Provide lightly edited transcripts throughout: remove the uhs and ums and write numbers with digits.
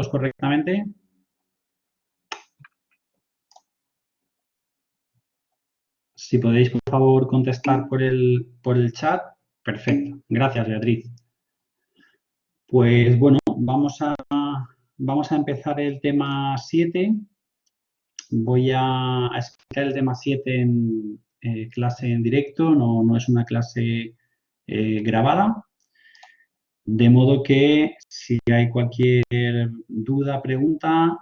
correctamente? Si podéis, por favor, contestar por el chat. Perfecto. Gracias, Beatriz. Pues bueno, vamos a empezar el tema 7. Voy a explicar el tema 7 en clase en directo, no es una clase grabada. De modo que si hay cualquier duda, pregunta,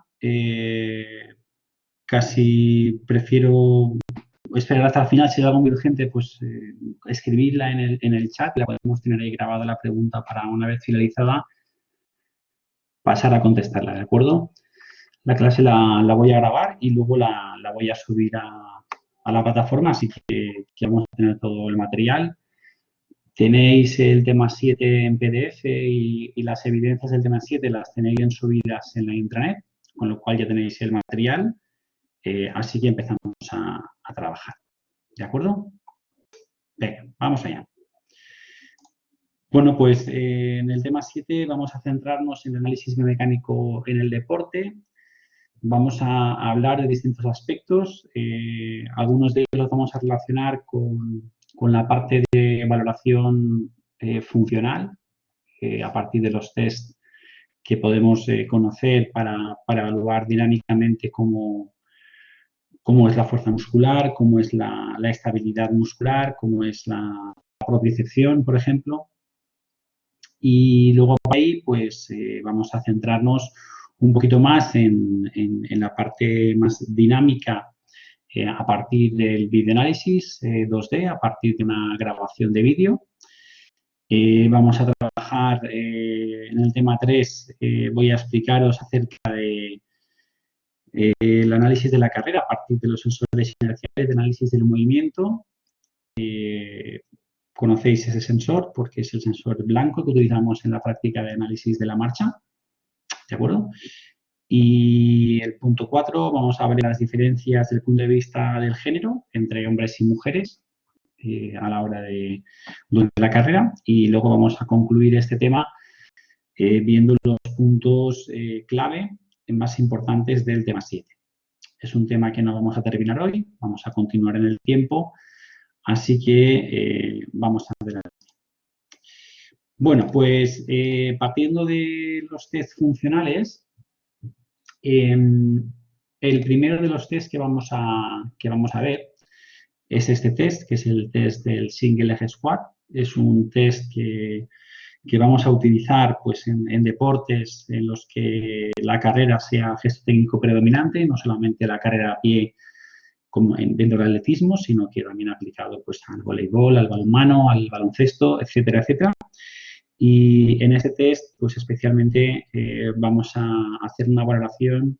casi prefiero esperar hasta el final. Si hay algo muy urgente, pues escribirla en el chat. La podemos tener ahí grabada la pregunta para, una vez finalizada, pasar a contestarla, ¿de acuerdo? La clase la voy a grabar y luego la voy a subir a la plataforma, así que vamos a tener todo el material. Tenéis el tema 7 en PDF y las evidencias del tema 7 las tenéis bien subidas en la intranet, con lo cual ya tenéis el material. Así que empezamos a trabajar. ¿De acuerdo? Venga, vamos allá. Bueno, pues en el tema 7 vamos a centrarnos en el análisis biomecánico en el deporte. Vamos a hablar de distintos aspectos. Algunos de ellos los vamos a relacionar con la parte de valoración funcional, a partir de los test que podemos conocer para evaluar dinámicamente cómo es la fuerza muscular, cómo es la estabilidad muscular, cómo es la propiocepción, por ejemplo. Y luego ahí, pues, vamos a centrarnos un poquito más en la parte más dinámica a partir del videoanálisis 2D, a partir de una grabación de vídeo. Vamos a trabajar en el tema 3, voy a explicaros acerca de el análisis de la carrera a partir de los sensores inerciales de análisis del movimiento. Conocéis ese sensor porque es el sensor blanco que utilizamos en la práctica de análisis de la marcha. ¿De acuerdo? Y el punto 4, vamos a ver las diferencias desde el punto de vista del género entre hombres y mujeres a la hora de la carrera. Y luego vamos a concluir este tema viendo los puntos clave más importantes del tema 7. Es un tema que no vamos a terminar hoy, vamos a continuar en el tiempo, así que vamos a ver. Bueno, pues partiendo de los test funcionales, el primero de los test que vamos a ver es este test, que es el test del Single Leg Squat. Es un test que vamos a utilizar pues, en deportes en los que la carrera sea gesto técnico predominante, no solamente la carrera a pie como dentro del atletismo, sino que también aplicado pues, al voleibol, al balonmano, al baloncesto, etcétera, etcétera. Y en este test, pues especialmente vamos a hacer una valoración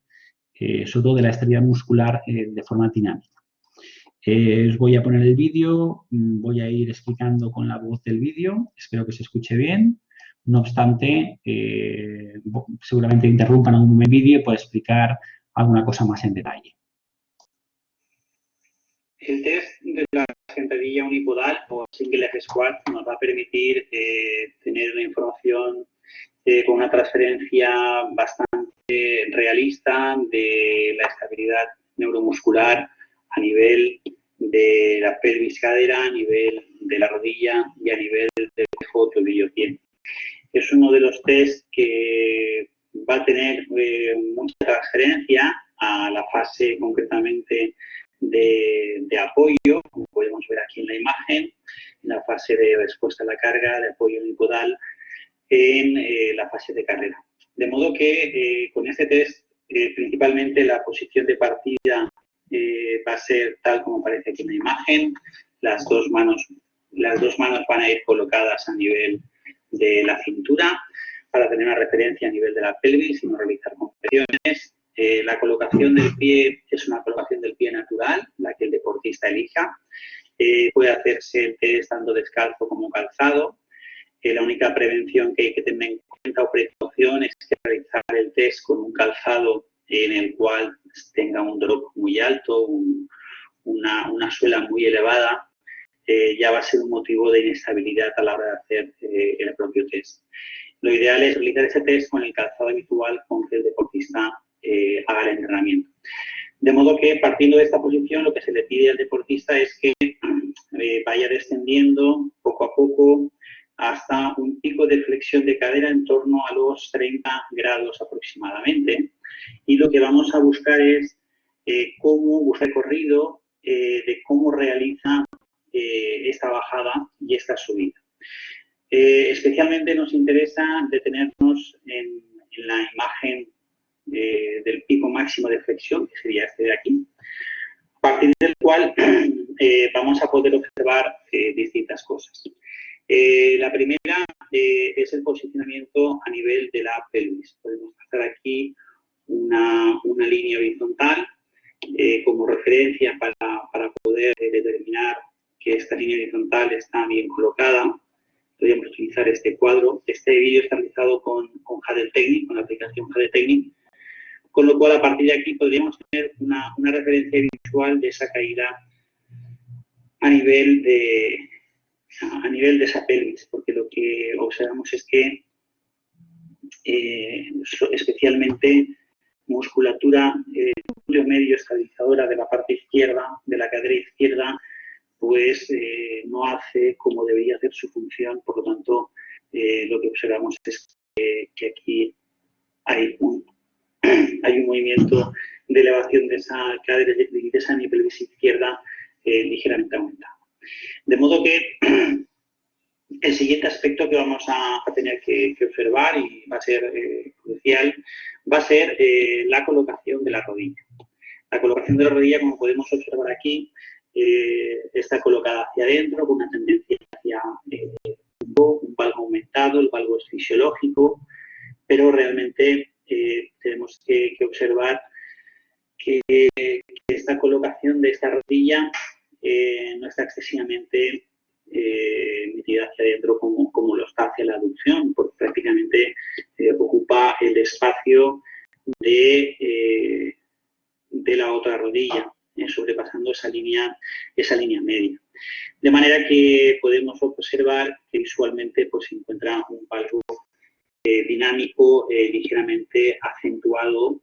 sobre todo de la estabilidad muscular de forma dinámica. Os voy a poner el vídeo, voy a ir explicando con la voz del vídeo, espero que se escuche bien. No obstante, seguramente interrumpan algún momento el vídeo y puedo explicar alguna cosa más en detalle. El test de la sentadilla unipodal o Single Leg Squat nos va a permitir tener una información con una transferencia bastante realista de la estabilidad neuromuscular a nivel de la pelvis cadera, a nivel de la rodilla y a nivel del tobillo-pie. Es uno de los test que va a tener mucha transferencia a la fase concretamente de apoyo, como podemos ver aquí en la imagen, en la fase de respuesta a la carga, de apoyo unipodal, en la fase de carrera. De modo que con este test, principalmente la posición de partida va a ser tal como aparece aquí en la imagen. Las dos manos van a ir colocadas a nivel de la cintura para tener una referencia a nivel de la pelvis y no realizar compresiones. La colocación del pie es una colocación del pie natural, la que el deportista elija. Puede hacerse el test tanto descalzo como calzado. La única prevención que hay que tener en cuenta o precaución es que realizar el test con un calzado en el cual tenga un drop muy alto, una suela muy elevada, ya va a ser un motivo de inestabilidad a la hora de hacer el propio test. Lo ideal es realizar ese test con el calzado habitual con que el deportista haga el entrenamiento. De modo que, partiendo de esta posición, lo que se le pide al deportista es que vaya descendiendo poco a poco hasta un pico de flexión de cadera en torno a los 30 grados aproximadamente. Y lo que vamos a buscar es cómo buscar el recorrido de cómo realiza esta bajada y esta subida. Especialmente nos interesa detenernos en la imagen del pico máximo de flexión, que sería este de aquí, a partir del cual vamos a poder observar distintas cosas. La primera es el posicionamiento a nivel de la pelvis. Podemos trazar aquí una línea horizontal como referencia para poder determinar que esta línea horizontal está bien colocada. Podríamos utilizar este cuadro. Este vídeo está realizado con Hudel Technic, con la aplicación Hudel Technic, con lo cual a partir de aquí podríamos tener una referencia visual de esa caída a nivel de esa pelvis, porque lo que observamos es que especialmente musculatura núcleo medio estabilizadora de la parte izquierda, de la cadera izquierda, pues no hace como debería hacer su función. Por lo tanto, lo que observamos es que aquí hay un movimiento de elevación de esa cadera y de esa pelvis izquierda ligeramente aumentada. De modo que el siguiente aspecto que vamos a tener que observar, y va a ser crucial, va a ser la colocación de la rodilla. La colocación de la rodilla, como podemos observar aquí, está colocada hacia adentro con una tendencia hacia un valgo aumentado. El valgo es fisiológico, pero realmente tenemos que observar que esta colocación de esta rodilla no está excesivamente metida hacia adentro como lo está hacia la aducción, porque prácticamente ocupa el espacio de la otra rodilla, sobrepasando esa línea media. De manera que podemos observar que visualmente pues, se encuentra un valgo dinámico ligeramente acentuado,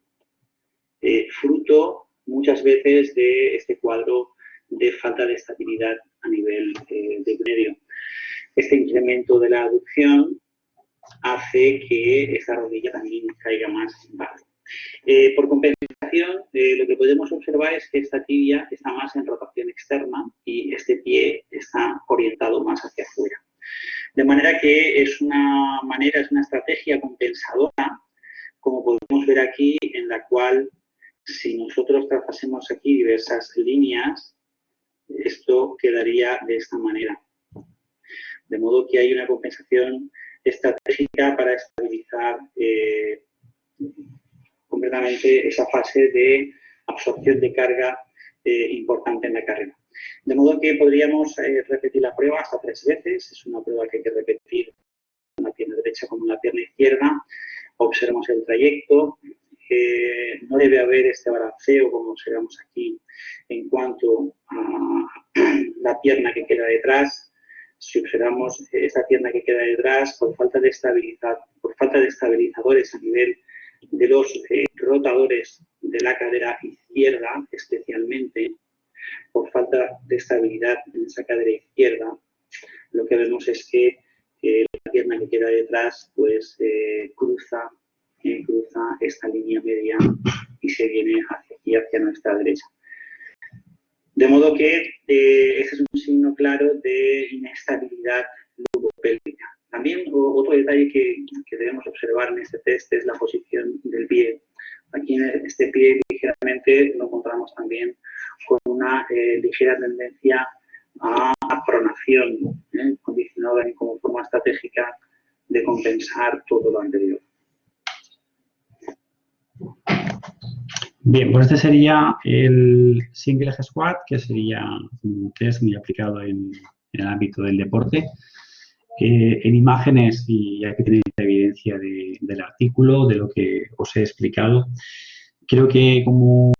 fruto muchas veces de este cuadro de falta de estabilidad a nivel del medio. Este incremento de la aducción hace que esta rodilla también caiga más en valgo. Por compensación, lo que podemos observar es que esta tibia está más en rotación externa y este pie está orientado más hacia afuera. De manera que es una estrategia compensadora, como podemos ver aquí, en la cual si nosotros trazásemos aquí diversas líneas, esto quedaría de esta manera. De modo que hay una compensación estratégica para estabilizar completamente esa fase de absorción de carga importante en la carrera. De modo que podríamos repetir la prueba hasta 3 veces. Es una prueba que hay que repetir en la pierna derecha como en la pierna izquierda. Observamos el trayecto. No debe haber este balanceo como observamos aquí en cuanto a la pierna que queda detrás. Si observamos esta pierna que queda detrás, por falta de estabilizadores a nivel de los rotadores de la cadera izquierda, especialmente por falta de estabilidad en esa cadera izquierda, lo que vemos es que la pierna que queda detrás pues cruza esta línea media y se viene hacia aquí, hacia nuestra derecha. De modo que ese es un signo claro de inestabilidad lumbo-pélvica. También otro detalle que debemos observar en este test es la posición del pie. Aquí en este pie ligeramente lo encontramos también con una ligera tendencia a pronación, condicionada como forma estratégica de compensar todo lo anterior. Bien, pues este sería el single leg squat, que sería un test muy aplicado en el ámbito del deporte. En imágenes, y hay que tener evidencia del artículo, de lo que os he explicado, Creo que como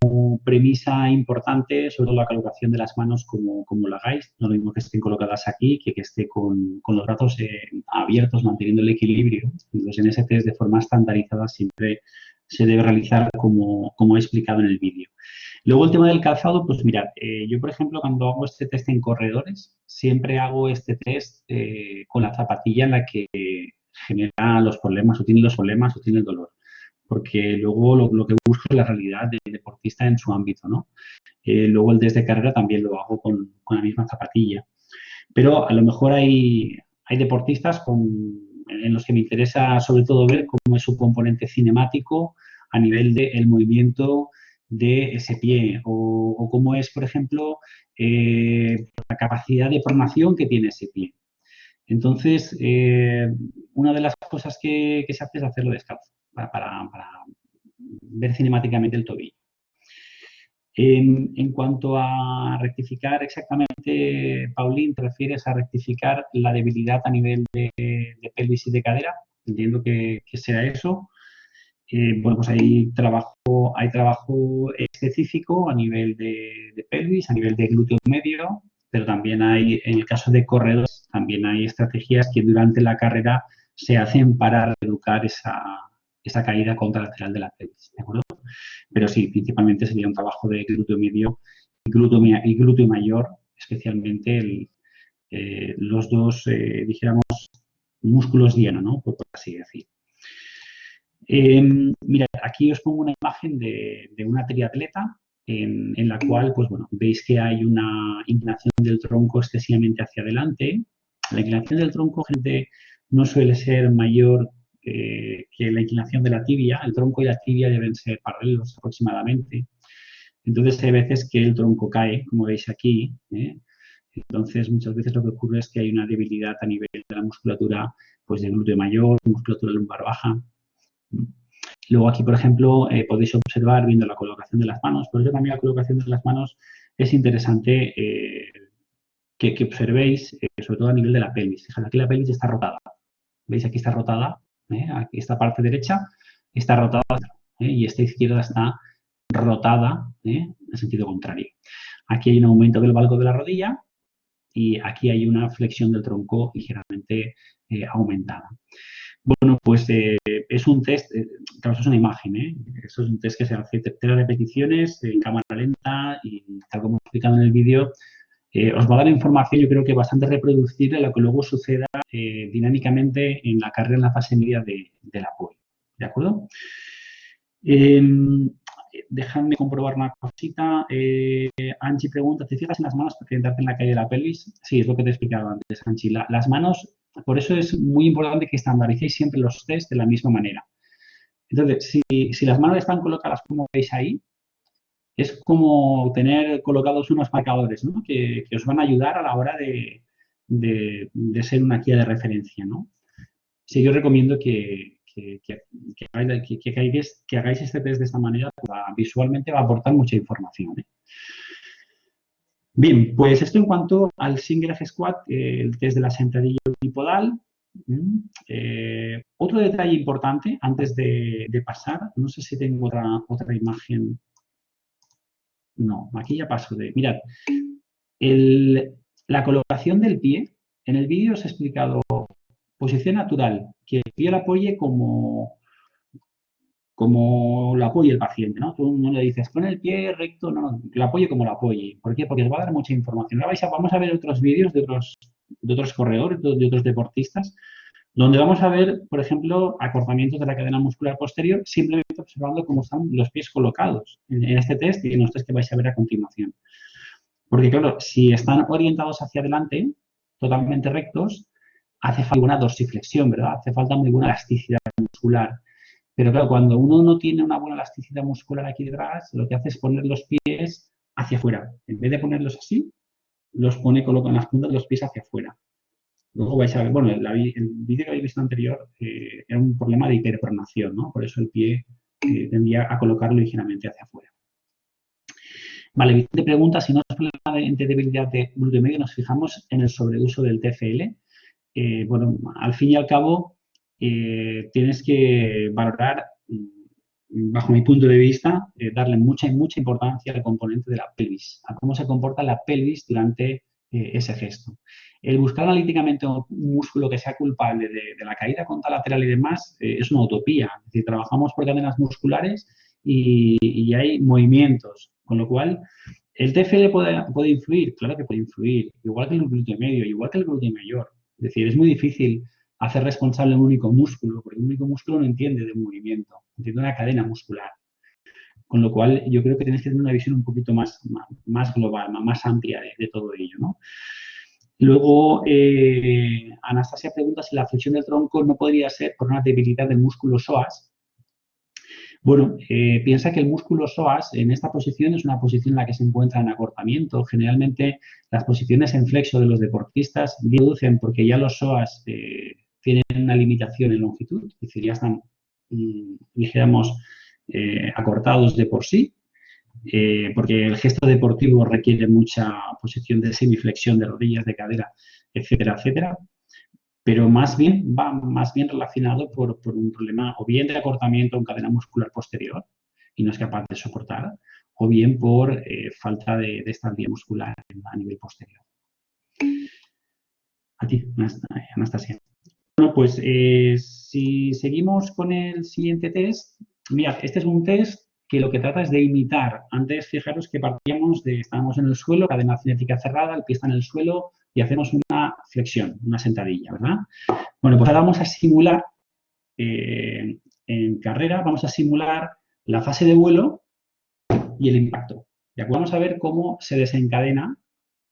premisa importante, sobre todo la colocación de las manos, como lo hagáis, no lo mismo que estén colocadas aquí que esté con los brazos abiertos, manteniendo el equilibrio. Entonces, en ese test de forma estandarizada siempre se debe realizar como he explicado en el vídeo. Luego, el tema del calzado, pues mirad, yo, por ejemplo, cuando hago este test en corredores, siempre hago este test con la zapatilla en la que genera los problemas, o tiene los problemas, o tiene el dolor. Porque luego lo que busco es la realidad del deportista en su ámbito, ¿no? Luego el test de carrera también lo hago con la misma zapatilla. Pero a lo mejor hay deportistas en los que me interesa sobre todo ver cómo es su componente cinemático a nivel del movimiento de ese pie o cómo es, por ejemplo, la capacidad de pronación que tiene ese pie. Entonces, una de las cosas que se hace es hacerlo descalzo para ver cinemáticamente el tobillo. En cuanto a rectificar exactamente, Paulín, ¿te refieres a rectificar la debilidad a nivel de pelvis y de cadera? Entiendo que será eso. Bueno, pues hay trabajo específico a nivel de pelvis, a nivel de glúteo medio, pero también hay, en el caso de corredores, también hay estrategias que durante la carrera se hacen para reeducar esa caída contralateral de la pelvis, ¿de acuerdo? Pero sí, principalmente sería un trabajo de glúteo medio y glúteo mayor, especialmente los dos, dijéramos, músculos diana, ¿no? Por así decir. Mirad, aquí os pongo una imagen de una triatleta en la cual, pues bueno, veis que hay una inclinación del tronco excesivamente hacia adelante. La inclinación del tronco, gente, no suele ser mayor que la inclinación de la tibia. El tronco y la tibia deben ser paralelos aproximadamente. Entonces, hay veces que el tronco cae, como veis aquí. Entonces, muchas veces lo que ocurre es que hay una debilidad a nivel de la musculatura, pues de glúteo mayor, musculatura lumbar baja. Luego aquí, por ejemplo, podéis observar viendo la colocación de las manos. Por eso también la colocación de las manos es interesante que observéis, sobre todo a nivel de la pelvis. Fijaos, aquí la pelvis está rotada. ¿Veis? Aquí está rotada. Aquí esta parte derecha está rotada y esta izquierda está rotada en sentido contrario. Aquí hay un aumento del valgo de la rodilla y aquí hay una flexión del tronco ligeramente aumentada. Bueno, pues es un test, claro, eso es una imagen, eso es un test que se hace 3 repeticiones en cámara lenta y tal como he explicado en el vídeo, os va a dar información, yo creo que bastante reproducible a lo que luego suceda dinámicamente en la carrera en la fase media del apoyo. ¿De acuerdo? Dejadme comprobar una cosita. Angie pregunta, ¿te fijas en las manos para orientarte en la caída de la pelvis? Sí, es lo que te he explicado antes, Angie. Las manos, por eso es muy importante que estandaricéis siempre los test de la misma manera. Entonces, si las manos están colocadas como veis ahí, es como tener colocados unos marcadores, ¿no? que os van a ayudar a la hora de ser una guía de referencia, ¿no? Sí, yo recomiendo que hagáis este test de esta manera, visualmente va a aportar mucha información. Bien, pues esto en cuanto al single leg squat, el test de la sentadilla unipodal. Otro detalle importante antes de pasar, no sé si tengo otra imagen. No, aquí ya paso de... Mirad, la colocación del pie, en el vídeo os he explicado posición natural, que el pie lo apoye como lo apoye el paciente, ¿no? Tú no le dices, pon el pie recto, no, lo apoye como lo apoye. ¿Por qué? Porque os va a dar mucha información. Ahora vamos a ver otros vídeos de otros corredores, de otros deportistas, donde vamos a ver, por ejemplo, acortamientos de la cadena muscular posterior, simplemente observando cómo están los pies colocados en este test y en los test que vais a ver a continuación. Porque, claro, si están orientados hacia adelante, totalmente rectos, hace falta una dorsiflexión, ¿verdad? Hace falta muy buena elasticidad muscular. Pero claro, cuando uno no tiene una buena elasticidad muscular aquí detrás, lo que hace es poner los pies hacia afuera. En vez de ponerlos así, colocan las puntas de los pies hacia afuera. Luego vais a ver, bueno, el vídeo que habéis visto anterior era un problema de hiperpronación, ¿no? Por eso el pie tendría a colocarlo ligeramente hacia afuera. Vale, Vicente pregunta si no es problema de debilidad de glúteo medio, nos fijamos en el sobreuso del TFL. Bueno, al fin y al cabo, tienes que valorar bajo mi punto de vista, darle mucha importancia al componente de la pelvis, a cómo se comporta la pelvis durante ese gesto. El buscar analíticamente un músculo que sea culpable de la caída contralateral y demás es una utopía. Es decir, trabajamos por cadenas musculares y hay movimientos, con lo cual el TFL puede influir, claro que puede influir, igual que el glúteo medio, igual que el glúteo mayor. Es decir, es muy difícil hacer responsable un único músculo, porque un único músculo no entiende de movimiento, entiende una cadena muscular. Con lo cual, yo creo que tienes que tener una visión un poquito más global, más amplia de todo ello, ¿no? Luego, Anastasia pregunta si la flexión del tronco no podría ser por una debilidad del músculo psoas. Bueno, piensa que el músculo psoas en esta posición es una posición en la que se encuentra en acortamiento. Generalmente, las posiciones en flexo de los deportistas reducen porque ya los psoas tienen una limitación en longitud, es decir, ya están, dijéramos, acortados de por sí, porque el gesto deportivo requiere mucha posición de semiflexión de rodillas, de cadera, etcétera, etcétera. Pero más bien va más bien relacionado por un problema o bien de acortamiento en cadena muscular posterior y no es capaz de soportar, o bien por falta de estabilidad muscular a nivel posterior. A ti, Anastasia. Bueno, pues si seguimos con el siguiente test, mirad, este es un test que lo que trata es de imitar. Antes, fijaros que estábamos en el suelo, cadena cinética cerrada, el pie está en el suelo y hacemos una flexión, una sentadilla, ¿verdad? Bueno, pues ahora vamos a simular, en carrera, vamos a simular la fase de vuelo y el impacto. ¿De acuerdo? Vamos a ver cómo se desencadena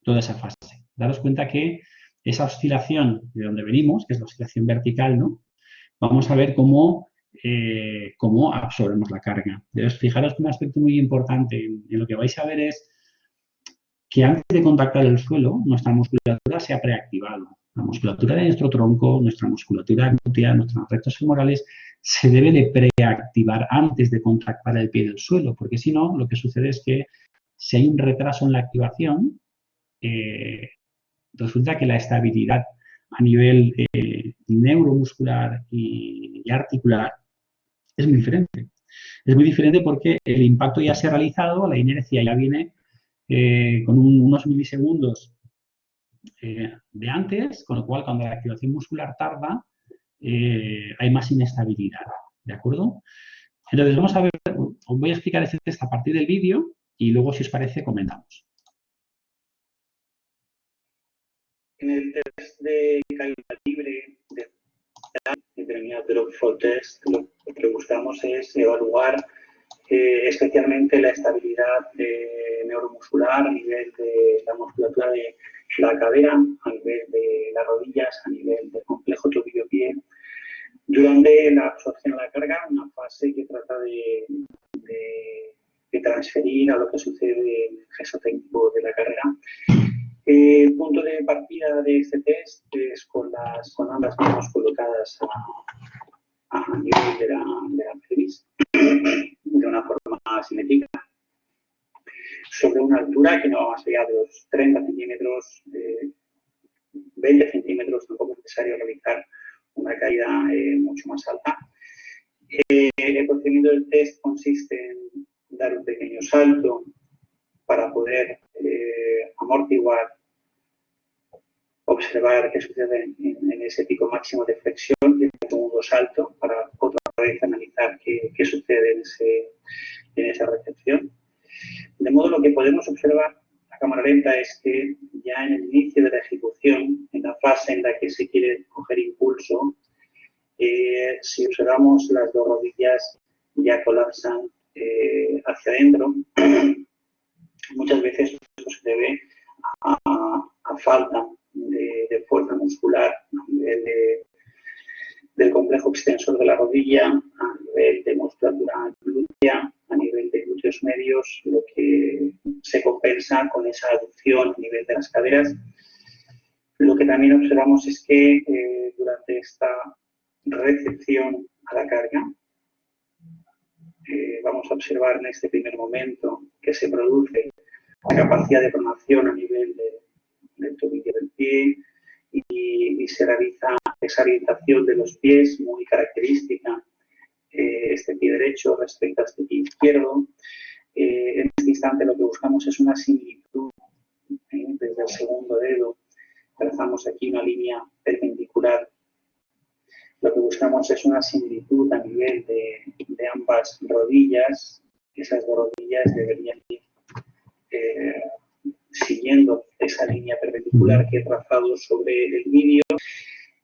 toda esa fase. Daros cuenta que esa oscilación de donde venimos, que es la oscilación vertical, ¿no? Vamos a ver cómo absorbemos la carga. Entonces, fijaros que un aspecto muy importante en lo que vais a ver es que antes de contactar el suelo, nuestra musculatura se ha preactivado. La musculatura de nuestro tronco, nuestra musculatura glútea, nuestros rectos femorales, se debe de preactivar antes de contactar el pie del suelo, porque si no, lo que sucede es que si hay un retraso en la activación, resulta que la estabilidad a nivel neuromuscular y articular es muy diferente. Es muy diferente porque el impacto ya se ha realizado, la inercia ya viene con unos milisegundos de antes, con lo cual cuando la activación muscular tarda, hay más inestabilidad, ¿de acuerdo? Entonces vamos a ver, os voy a explicar este test a partir del vídeo y luego, si os parece, comentamos. En el test de caída libre denominado Drop Fall Test, lo que buscamos es evaluar especialmente la estabilidad neuromuscular a nivel de la musculatura de la cadera, a nivel de las rodillas, a nivel del complejo tobillo-pie, durante la absorción de la carga, una fase que trata de transferir a lo que sucede en el gesto técnico de la carrera. El punto de partida de este test es con ambas manos colocadas a nivel de la pelvis, de una forma asimétrica, sobre una altura que no va más allá de los 30 centímetros, 20 centímetros, tampoco es necesario realizar una caída mucho más alta. El procedimiento del test consiste en dar un pequeño salto para poder amortiguar, observar qué sucede en ese pico máximo de flexión y el segundo salto para otra vez analizar qué sucede en esa recepción. De modo, lo que podemos observar a cámara lenta es que ya en el inicio de la ejecución, en la fase en la que se quiere coger impulso, si observamos las dos rodillas ya colapsan hacia adentro. Muchas veces esto se debe a falta de fuerza muscular a nivel del complejo extensor de la rodilla, a nivel de musculatura glútea, a nivel de glúteos medios, lo que se compensa con esa aducción a nivel de las caderas. Lo que también observamos es que durante esta recepción a la carga, vamos a observar en este primer momento que se produce la capacidad de pronación a nivel del tobillo del pie y se realiza esa orientación de los pies muy característica este pie derecho respecto a este pie izquierdo. En este instante lo que buscamos es una similitud. Desde el segundo dedo trazamos aquí una línea perpendicular. Lo que buscamos es una similitud a nivel de ambas rodillas. Esas dos rodillas deberían ir siguiendo esa línea perpendicular que he trazado sobre el vídeo,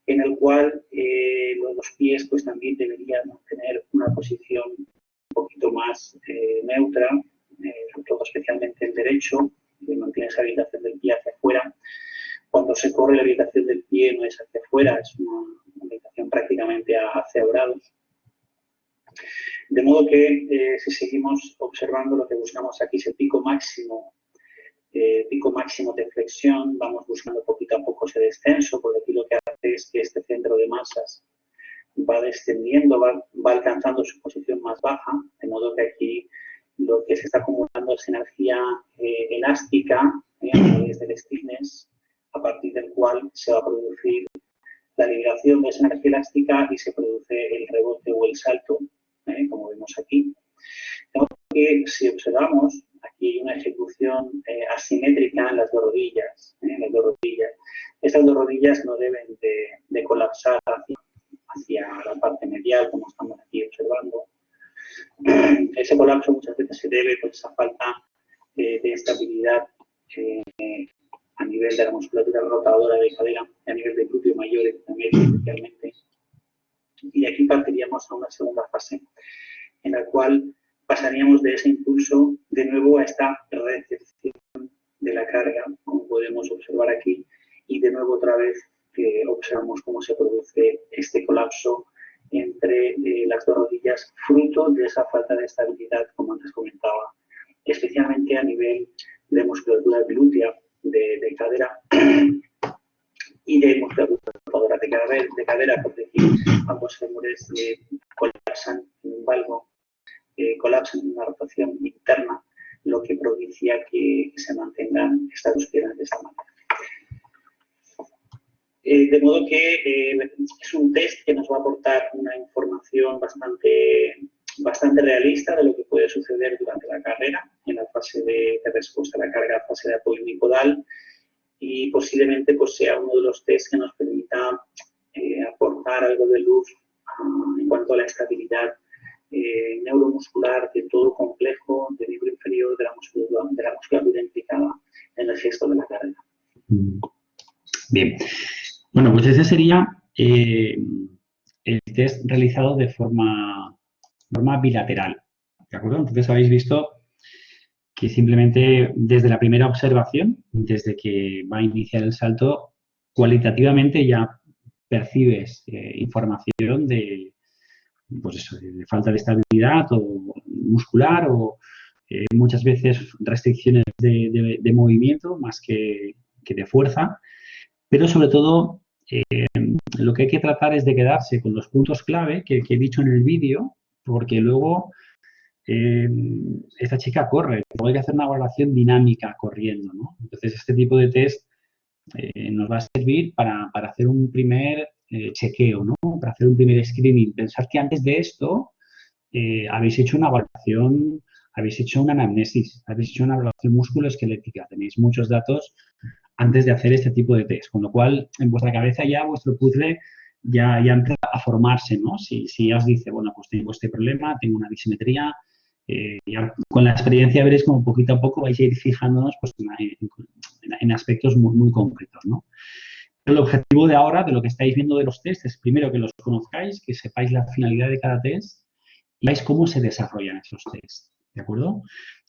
en el cual los dos pies pues también deberían tener una posición un poquito más neutra, sobre todo especialmente el derecho, que mantiene esa orientación del pie hacia afuera. Cuando se corre, la orientación del pie no es hacia afuera, es una orientación prácticamente a 0 grados. De modo que si seguimos observando, lo que buscamos aquí es el pico máximo de flexión. Vamos buscando poquito a poco ese descenso, porque aquí lo que hace es que este centro de masas va descendiendo, va alcanzando su posición más baja, de modo que aquí lo que se está acumulando es energía elástica a través del stiffness, a partir del cual se va a producir la liberación de esa energía elástica y se produce el rebote o el salto, como vemos aquí. De modo que si observamos, aquí hay una ejecución asimétrica en las dos rodillas. Estas dos rodillas no deben de colapsar hacia la parte medial, como estamos aquí observando. Ese colapso muchas veces se debe a esa falta de estabilidad a nivel de la musculatura rotadora de cadera, a nivel del glúteo mayor y medio especialmente. Y aquí partiríamos a una segunda fase, en la cual pasaríamos de ese impulso de nuevo a esta recepción de la carga, como podemos observar aquí, y de nuevo otra vez observamos cómo se produce este colapso entre las dos rodillas, fruto de esa falta de estabilidad, como antes comentaba, especialmente a nivel de musculatura glútea de cadera y de musculatura rotadora de cadera, por decir, ambos fémures colapsan en un valgo, colapsan en una rotación interna, lo que propicia que se mantengan estas dos piernas de esta manera. De modo que es un test que nos va a aportar una información bastante realista de lo que puede suceder durante la carrera, en la fase de respuesta a la carga, fase de apoyo unipodal, y posiblemente pues, sea uno de los test que nos permita aportar algo de luz en cuanto a la estabilidad neuromuscular de todo complejo de miembro inferior de la musculatura implicada en el gesto de la carrera. Bien. Bueno, pues ese sería el test realizado de forma bilateral, ¿de acuerdo? Entonces habéis visto que simplemente desde la primera observación, desde que va a iniciar el salto, cualitativamente ya percibes información de, pues eso, de falta de estabilidad o muscular o muchas veces restricciones de movimiento más que de fuerza, pero sobre todo lo que hay que tratar es de quedarse con los puntos clave que he dicho en el vídeo, porque luego esta chica corre, luego hay que hacer una evaluación dinámica corriendo, ¿no? Entonces, este tipo de test nos va a servir para hacer un primer chequeo, ¿no? Para hacer un primer screening. Pensar que antes de esto habéis hecho una evaluación, habéis hecho una anamnesis, habéis hecho una evaluación musculoesquelética, tenéis muchos datos antes de hacer este tipo de test, con lo cual en vuestra cabeza ya vuestro puzzle ya empieza a formarse, ¿no? Si ya os dice, bueno, pues tengo este problema, tengo una disimetría, ya con la experiencia veréis como poquito a poco vais a ir fijándonos pues, en aspectos muy, muy concretos, ¿no? El objetivo de ahora, de lo que estáis viendo de los tests, es primero que los conozcáis, que sepáis la finalidad de cada test y veáis cómo se desarrollan esos tests, ¿de acuerdo?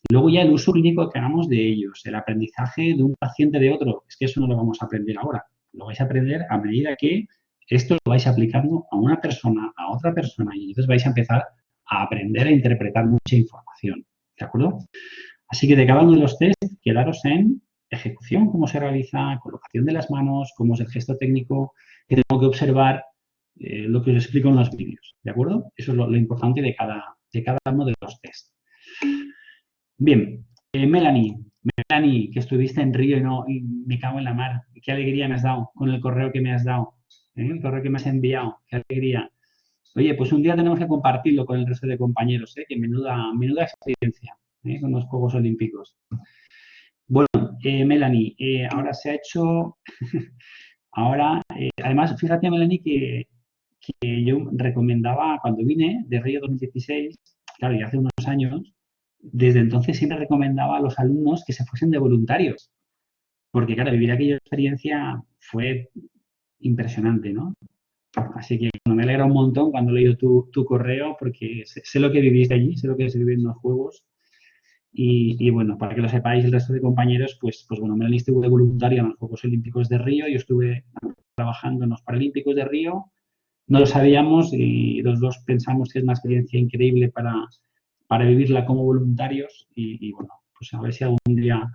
Luego ya el uso clínico que hagamos de ellos, el aprendizaje de un paciente de otro, es que eso no lo vamos a aprender ahora, lo vais a aprender a medida que esto lo vais aplicando a una persona, a otra persona, y entonces vais a empezar a aprender a interpretar mucha información, ¿de acuerdo? Así que de cada uno de los test, quedaros en ejecución, cómo se realiza, colocación de las manos, cómo es el gesto técnico, que tengo que observar lo que os explico en los vídeos, ¿de acuerdo? Eso es lo importante de cada uno de los tests. Bien, Melanie, que estuviste en Río y me cago en la mar. Qué alegría me has dado con el correo que me has dado, el correo que me has enviado, qué alegría. Oye, pues un día tenemos que compartirlo con el resto de compañeros, que menuda experiencia con los Juegos Olímpicos. Bueno, Melanie, ahora se ha hecho, ahora, además, fíjate, Melanie, que yo recomendaba cuando vine de Río 2016, claro, ya hace unos años, desde entonces siempre recomendaba a los alumnos que se fuesen de voluntarios, porque claro, vivir aquella experiencia fue impresionante, ¿no? Así que bueno, me alegra un montón cuando he leído tu correo, porque sé lo que viviste allí, sé lo que se vive en los Juegos. Y bueno, para que lo sepáis, el resto de compañeros, pues bueno, Melanie estuvo de voluntaria en los Juegos Olímpicos de Río, yo estuve trabajando en los Paralímpicos de Río, no lo sabíamos y los dos pensamos que es una experiencia increíble para vivirla como voluntarios y bueno, pues a ver si algún día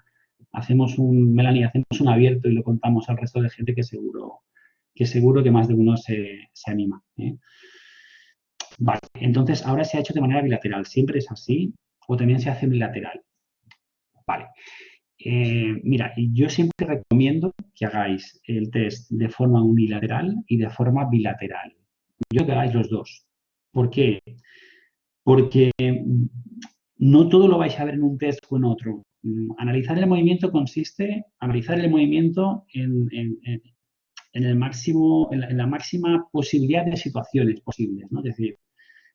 Melanie, hacemos un abierto y lo contamos al resto de gente que seguro que más de uno se anima. Vale, entonces ahora se ha hecho de manera bilateral, ¿siempre es así o también se hace bilateral? Vale. Mira, yo siempre recomiendo que hagáis el test de forma unilateral y de forma bilateral. Yo que hagáis los dos. ¿Por qué? Porque no todo lo vais a ver en un test o en otro. Analizar el movimiento consiste analizar el movimiento en el máximo, en la máxima posibilidad de situaciones posibles, ¿no? Es decir,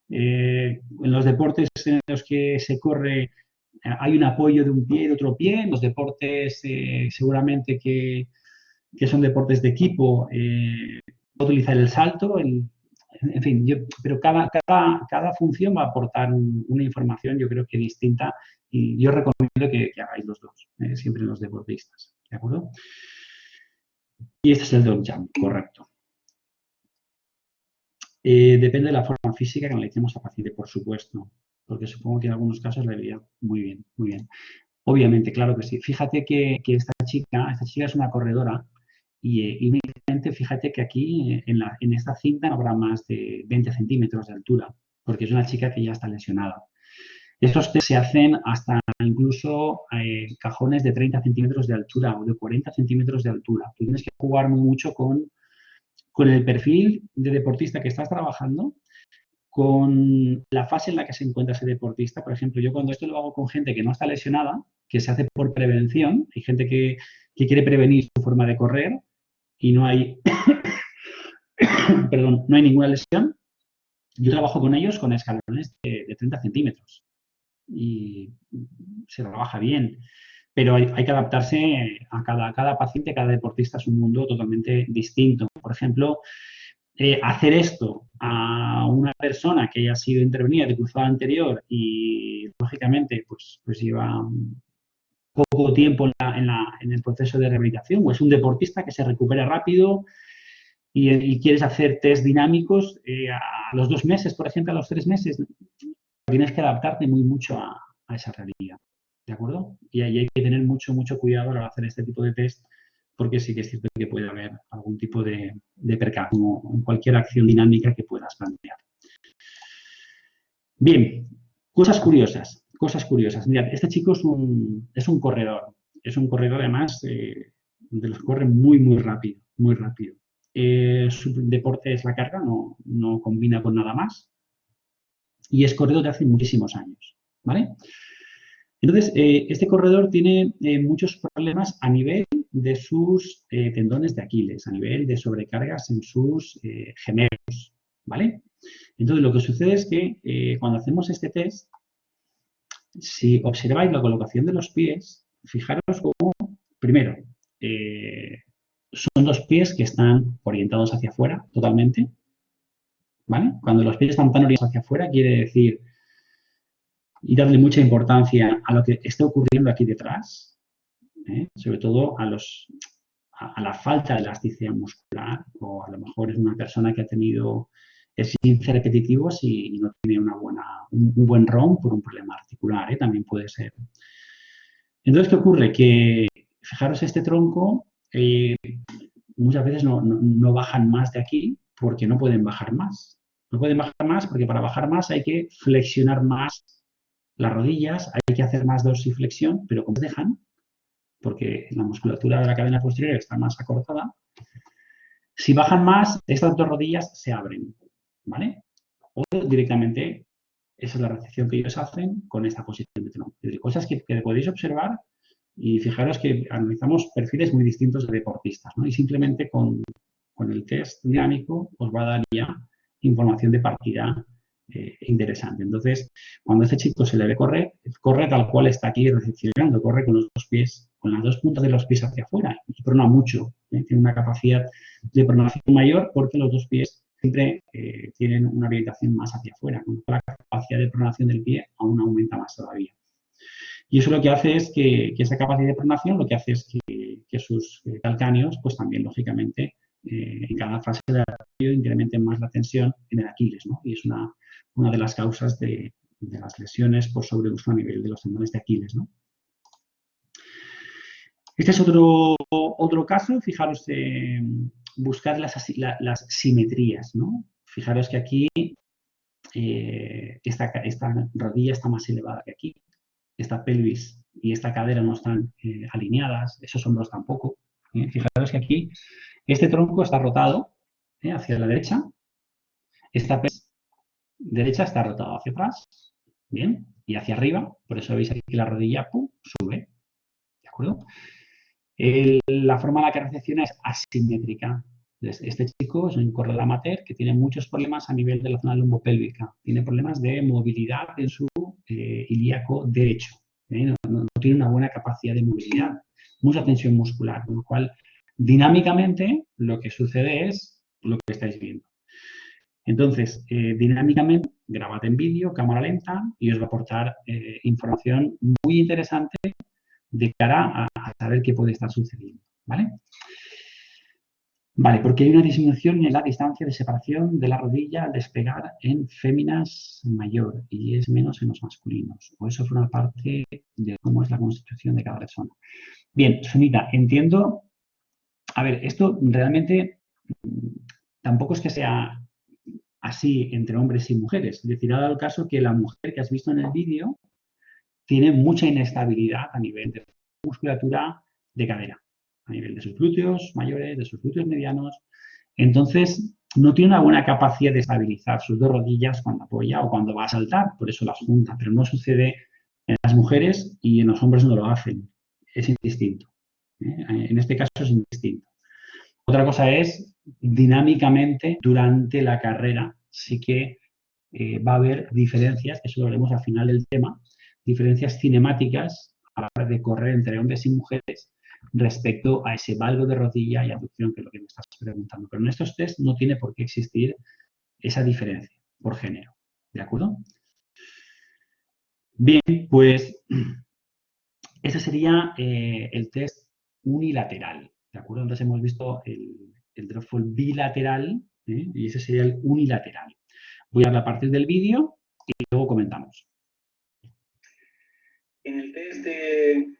en los deportes en los que se corre hay un apoyo de un pie y de otro pie. En los deportes seguramente que son deportes de equipo, utilizar el salto, en fin, pero cada función va a aportar una información, yo creo que distinta, y yo recomiendo que hagáis los dos, siempre los deportistas, ¿de acuerdo? Y este es el dog jump, correcto. Depende de la forma física que analicemos a paciente, por supuesto, porque supongo que en algunos casos le vería muy bien, muy bien. Obviamente, claro que sí. Fíjate que esta chica es una corredora y únicamente fíjate que aquí en esta cinta no habrá más de 20 centímetros de altura, porque es una chica que ya está lesionada. Estos test se hacen hasta incluso cajones de 30 centímetros de altura o de 40 centímetros de altura. Tú tienes que jugar muy mucho con el perfil de deportista que estás trabajando, con la fase en la que se encuentra ese deportista. Por ejemplo, yo cuando esto lo hago con gente que no está lesionada, que se hace por prevención, hay gente que quiere prevenir su forma de correr y no hay, perdón, no hay ninguna lesión. Yo trabajo con ellos con escalones de 30 centímetros y se trabaja bien, pero hay que adaptarse a cada paciente, cada deportista es un mundo totalmente distinto. Por ejemplo, hacer esto a una persona que haya sido intervenida de cruzada anterior y, lógicamente, pues lleva poco tiempo en el proceso de rehabilitación, o es un deportista que se recupera rápido y quieres hacer test dinámicos a los 2 meses, por ejemplo, a los 3 meses, tienes que adaptarte muy mucho a esa realidad, ¿de acuerdo? Y ahí hay que tener mucho cuidado al hacer este tipo de test, porque sí que es cierto que puede haber algún tipo de percance en cualquier acción dinámica que puedas plantear. Bien, cosas curiosas. Mirad, este chico es un corredor. Es un corredor, además, de los que corre muy rápido, muy rápido. Su deporte es la carga, no combina con nada más. Y es corredor de hace muchísimos años, ¿vale? Entonces, este corredor tiene muchos problemas a nivel de sus tendones de Aquiles, a nivel de sobrecargas en sus gemelos, ¿vale? Entonces, lo que sucede es que cuando hacemos este test, si observáis la colocación de los pies, fijaros cómo, primero, son 2 pies que están orientados hacia afuera totalmente, ¿vale? Cuando los pies están tan orientados hacia afuera, quiere decir, y darle mucha importancia a lo que está ocurriendo aquí detrás, sobre todo a la falta de elasticidad muscular, o a lo mejor es una persona que ha tenido esguinces repetitivos y no tiene un buen ROM por un problema articular, también puede ser. Entonces, ¿qué ocurre? Que, fijaros, este tronco muchas veces no bajan más de aquí porque no pueden bajar más. No pueden bajar más porque para bajar más hay que flexionar más las rodillas, hay que hacer más dorsiflexión, pero como dejan, porque la musculatura de la cadena posterior está más acortada, si bajan más, estas 2 rodillas se abren, ¿vale? o directamente esa es la recepción que ellos hacen con esta posición de tronco. Cosas que podéis observar y fijaros que analizamos perfiles muy distintos de deportistas, ¿no? Y simplemente con el test dinámico os va a dar ya información de partida interesante. Entonces, cuando a este chico se le ve correr, corre tal cual está aquí recepcionando, corre con los dos pies, con las dos puntas de los pies hacia afuera y prona mucho. Tiene una capacidad de pronación mayor porque los dos pies siempre tienen una orientación más hacia afuera, con la capacidad de pronación del pie aún aumenta más todavía. Y eso lo que hace es que esa capacidad de pronación lo que hace es que sus calcáneos, pues también, lógicamente, en cada fase de desarrollo incrementen más la tensión en el Aquiles, ¿no? Y es una de las causas de las lesiones por sobreuso a nivel de los tendones de Aquiles, ¿no? Este es otro caso, fijaros, buscar las simetrías, ¿no? Fijaros que aquí esta rodilla está más elevada que aquí, esta pelvis y esta cadera no están alineadas, esos hombros tampoco. Fijaros que aquí este tronco está rotado hacia la derecha, esta pelvis derecha está rotada hacia atrás, bien, y hacia arriba, por eso veis aquí que la rodilla pum, sube, ¿de acuerdo? La forma en la que recepciona es asimétrica. Este chico es un corredor amateur que tiene muchos problemas a nivel de la zona lumbopélvica. Tiene problemas de movilidad en su ilíaco derecho. No tiene una buena capacidad de movilidad, mucha tensión muscular, con lo cual dinámicamente lo que sucede es lo que estáis viendo. Entonces, dinámicamente, grabad en vídeo, cámara lenta, y os va a aportar información muy interesante de cara a saber qué puede estar sucediendo, ¿vale? Vale, porque hay una disminución en la distancia de separación de la rodilla al despegar en féminas mayor y es menos en los masculinos. O eso forma parte de cómo es la constitución de cada persona. Bien, Sunita, entiendo. A ver, esto realmente tampoco es que sea así entre hombres y mujeres. Es decir, ha dado el caso que la mujer que has visto en el vídeo tiene mucha inestabilidad a nivel de musculatura de cadera, a nivel de sus glúteos mayores, de sus glúteos medianos. Entonces, no tiene una buena capacidad de estabilizar sus dos rodillas cuando apoya o cuando va a saltar, por eso las junta, pero no sucede en las mujeres y en los hombres no lo hacen. Es indistinto. En este caso es indistinto. Otra cosa es, dinámicamente, durante la carrera, sí que va a haber diferencias, eso lo veremos al final del tema, diferencias cinemáticas a la hora de correr entre hombres y mujeres respecto a ese valgo de rodilla y abducción, que es lo que me estás preguntando. Pero en estos test no tiene por qué existir esa diferencia por género. ¿De acuerdo? Bien, pues ese sería el test unilateral. ¿De acuerdo? Entonces hemos visto el drop fall bilateral y ese sería el unilateral. Voy a hablar a partir del vídeo y luego comentamos. En el test de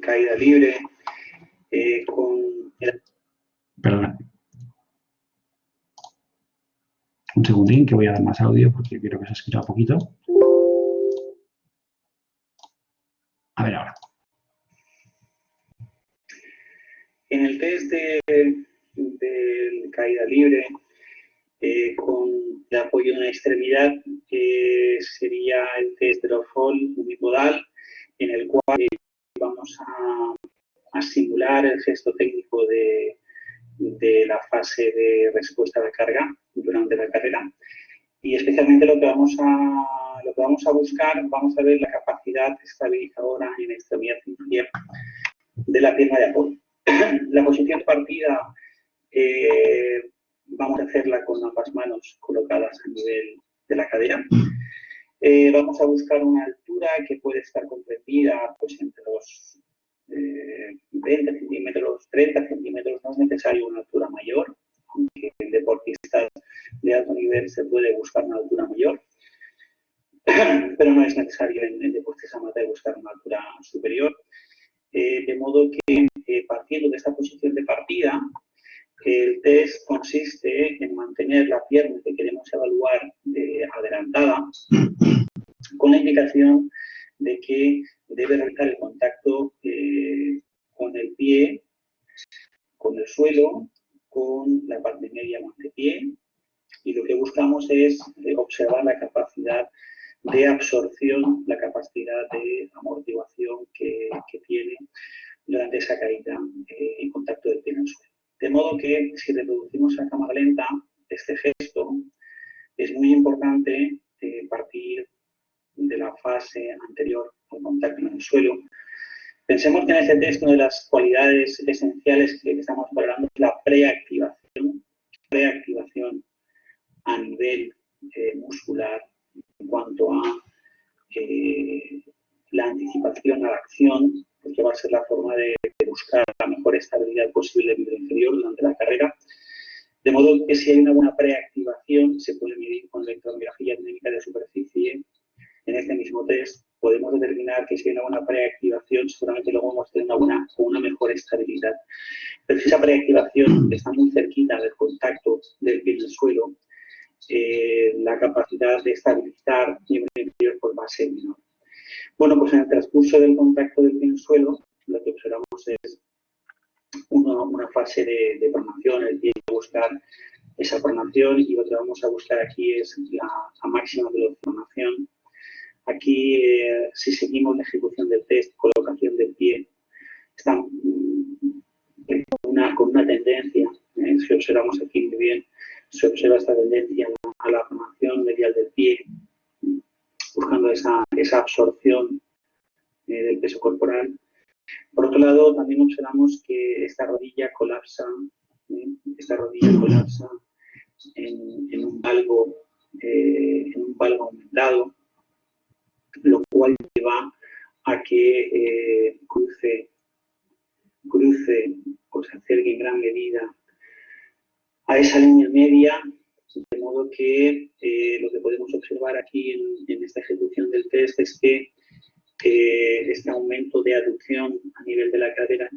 caída libre con el... Perdona. Un segundín que voy a dar más audio porque quiero que se escuche un poquito. A ver ahora. En el test de caída libre con el apoyo de una extremidad sería el test drop fall unipodal, en el cual vamos a simular el gesto técnico de la fase de respuesta de carga durante la carrera. Y especialmente lo que vamos a buscar, vamos a ver la capacidad estabilizadora en la extremidad inferior de la pierna de apoyo. La posición de partida vamos a hacerla con ambas manos colocadas a nivel de la cadera. Vamos a buscar una altura que puede estar comprendida pues, entre los 20 centímetros, 30 centímetros. No es necesario una altura mayor, aunque en deportistas de alto nivel se puede buscar una altura mayor, pero no es necesario en deportistas amateur buscar una altura superior. De modo que partiendo de esta posición de partida, el test consiste en mantener la pierna que queremos evaluar adelantada, con la indicación de que debe realizar el contacto con el pie, con el suelo, con la parte media o antepié, Y lo que buscamos es observar la capacidad de absorción, la capacidad de amortiguación que tiene durante esa caída en contacto del pie en el suelo. De modo que si reproducimos a cámara lenta este gesto, es muy importante partir de la fase anterior al contacto en el suelo. Pensemos que en este test una de las cualidades esenciales que estamos valorando es la preactivación a nivel muscular en cuanto a la anticipación a la acción, porque va a ser la forma de buscar la mejor estabilidad posible del miembro inferior durante la carrera. De modo que si hay una buena preactivación, se puede medir con la electromiografía dinámica de superficie. En este mismo test podemos determinar que si hay una buena preactivación, seguramente luego vamos a tener una mejor estabilidad. Pero si esa preactivación está muy cerquita del contacto del pie en el suelo, la capacidad de estabilizar el miembro inferior pues va a ser menor. Bueno, pues en el transcurso del contacto del pie en el suelo, lo que observamos es una fase de pronación, el pie va a buscar esa pronación y lo que vamos a buscar aquí es la máxima velocidad de pronación. Aquí, si seguimos la ejecución del test, colocación del pie, están con una tendencia, si observamos aquí muy bien, se observa esta tendencia a la pronación medial del pie, buscando esa absorción del peso corporal. Por otro lado, también observamos que esta rodilla colapsa en un valgo aumentado, lo cual lleva a que cruce o se acerque en gran medida a esa línea media, de modo que lo que podemos observar aquí en esta ejecución del test es que este aumento de aducción a nivel de la cadera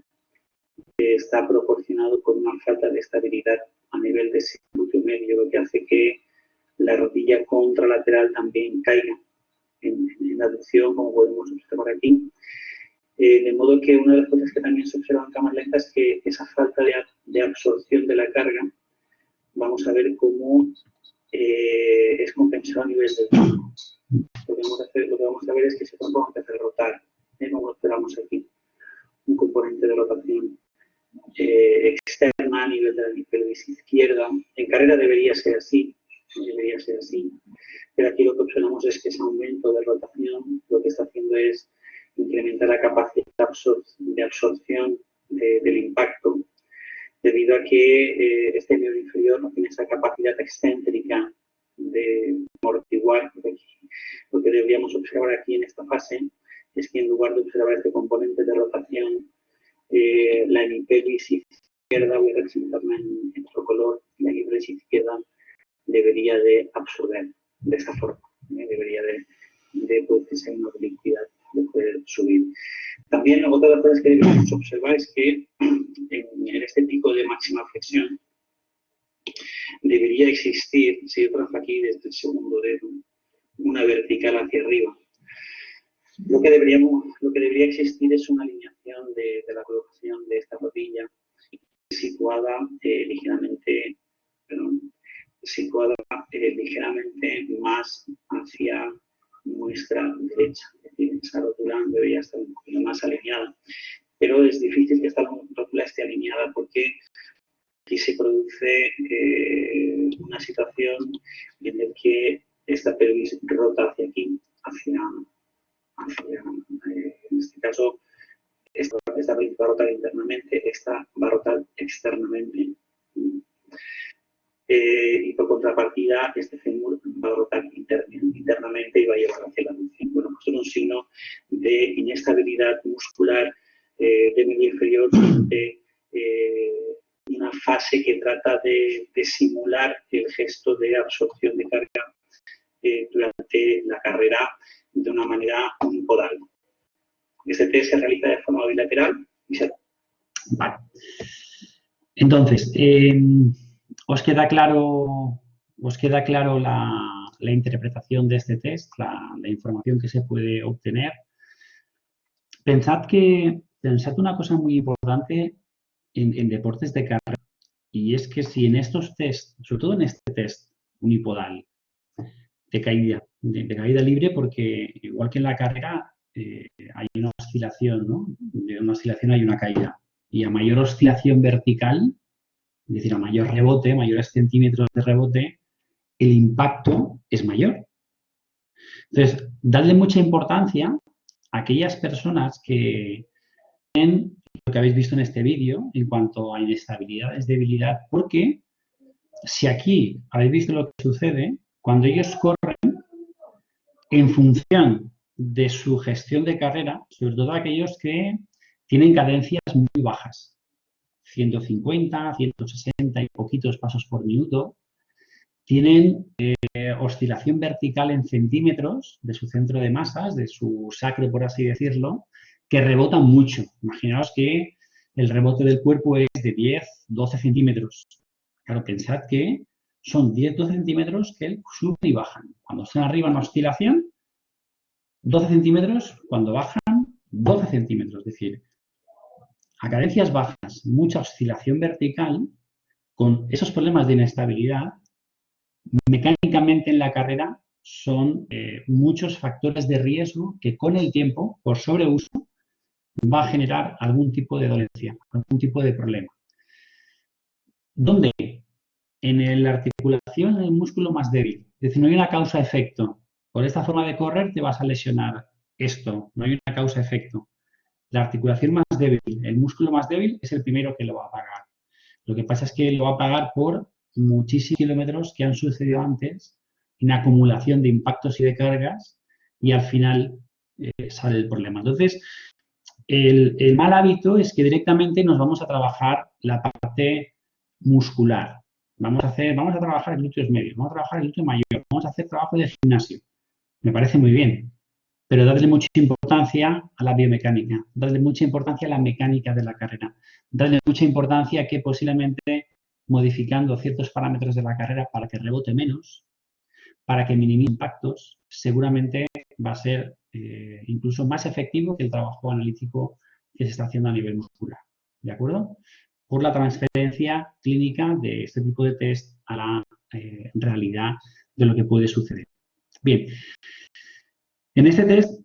está proporcionado por una falta de estabilidad a nivel de ese glúteo medio, lo que hace que la rodilla contralateral también caiga en la aducción, como podemos observar aquí. De modo que una de las cosas que también se observa en cámara lenta es que esa falta de absorción de la carga, vamos a ver cómo es compensado a nivel del tronco. Lo que vamos a ver es que ese tronco va a empezar a rotar, como observamos aquí. Un componente de rotación externa a nivel de la pelvis izquierda. En carrera debería ser así, pero aquí lo que observamos es que ese aumento de rotación lo que está haciendo es incrementar la capacidad de absorción del impacto, debido a que este miembro inferior no tiene esa capacidad excéntrica de amortiguar. Lo que deberíamos observar aquí en esta fase es que en lugar de observar este componente de rotación, la hemipelvis izquierda, voy a representarla en otro color, la hemipelvis izquierda debería de absorber de esta forma, debería de producirse una oblicuidad de poder subir. También otra de las cosas que debemos observar es que en este pico de máxima flexión debería existir, si yo trazo aquí desde el segundo dedo, una vertical hacia arriba. Lo que debería existir es una alineación de la colocación de esta rodilla situada ligeramente más hacia nuestra derecha. Es decir, esa rótula debería estar un poquito más alineada. Pero es difícil que esta rótula esté alineada porque aquí se produce una situación en la que esta pelvis rota hacia aquí, en este caso, esta pelvis va a rotar internamente, esta va a rotar externamente. Y por contrapartida, este fémur va a rotar internamente y va a llevar hacia la aducción. Bueno, esto es un signo de inestabilidad muscular del miembro inferior durante una fase que trata de simular el gesto de absorción de carga durante la carrera de una manera unipodal. Este test se realiza de forma bilateral y se... Vale. Entonces, ¿os queda claro la interpretación de este test, la información que se puede obtener? Pensad una cosa muy importante en deportes de carrera, y es que si en estos test, sobre todo en este test, unipodal de caída libre, porque igual que en la carrera hay una oscilación, ¿no? De una oscilación hay una caída. Y a mayor oscilación vertical, es decir, a mayor rebote, mayores centímetros de rebote, el impacto es mayor. Entonces, darle mucha importancia a aquellas personas que tienen lo que habéis visto en este vídeo en cuanto a inestabilidad, debilidad, porque si aquí habéis visto lo que sucede, cuando ellos corren, en función de su gestión de carrera, sobre todo aquellos que tienen cadencias muy bajas, 150, 160 y poquitos pasos por minuto, tienen oscilación vertical en centímetros de su centro de masas, de su sacro, por así decirlo, que rebotan mucho. Imaginaos que el rebote del cuerpo es de 10, 12 centímetros. Claro, pensad que son 10, 12 centímetros que suben y bajan. Cuando están arriba en oscilación, 12 centímetros, cuando bajan, 12 centímetros. Es decir, a cadencias bajas, mucha oscilación vertical, con esos problemas de inestabilidad, mecánicamente en la carrera son muchos factores de riesgo que con el tiempo, por sobreuso, va a generar algún tipo de dolencia, algún tipo de problema. ¿Dónde? En la articulación del músculo más débil. Es decir, no hay una causa-efecto. Por esta forma de correr te vas a lesionar esto. No hay una causa-efecto. La articulación más débil, el músculo más débil, es el primero que lo va a pagar. Lo que pasa es que lo va a pagar por muchísimos kilómetros que han sucedido antes, en acumulación de impactos y de cargas, y al final sale el problema. Entonces, el mal hábito es que directamente nos vamos a trabajar la parte muscular. Vamos a trabajar el glúteos medios, vamos a trabajar el glúteo mayor, vamos a hacer trabajo de gimnasio. Me parece muy bien, pero darle mucha importancia a la biomecánica, darle mucha importancia a la mecánica de la carrera, darle mucha importancia a que posiblemente modificando ciertos parámetros de la carrera para que rebote menos, para que minimice impactos, seguramente va a ser incluso más efectivo que el trabajo analítico que se está haciendo a nivel muscular. ¿De acuerdo? Por la transferencia clínica de este tipo de test a la realidad de lo que puede suceder. Bien, en este test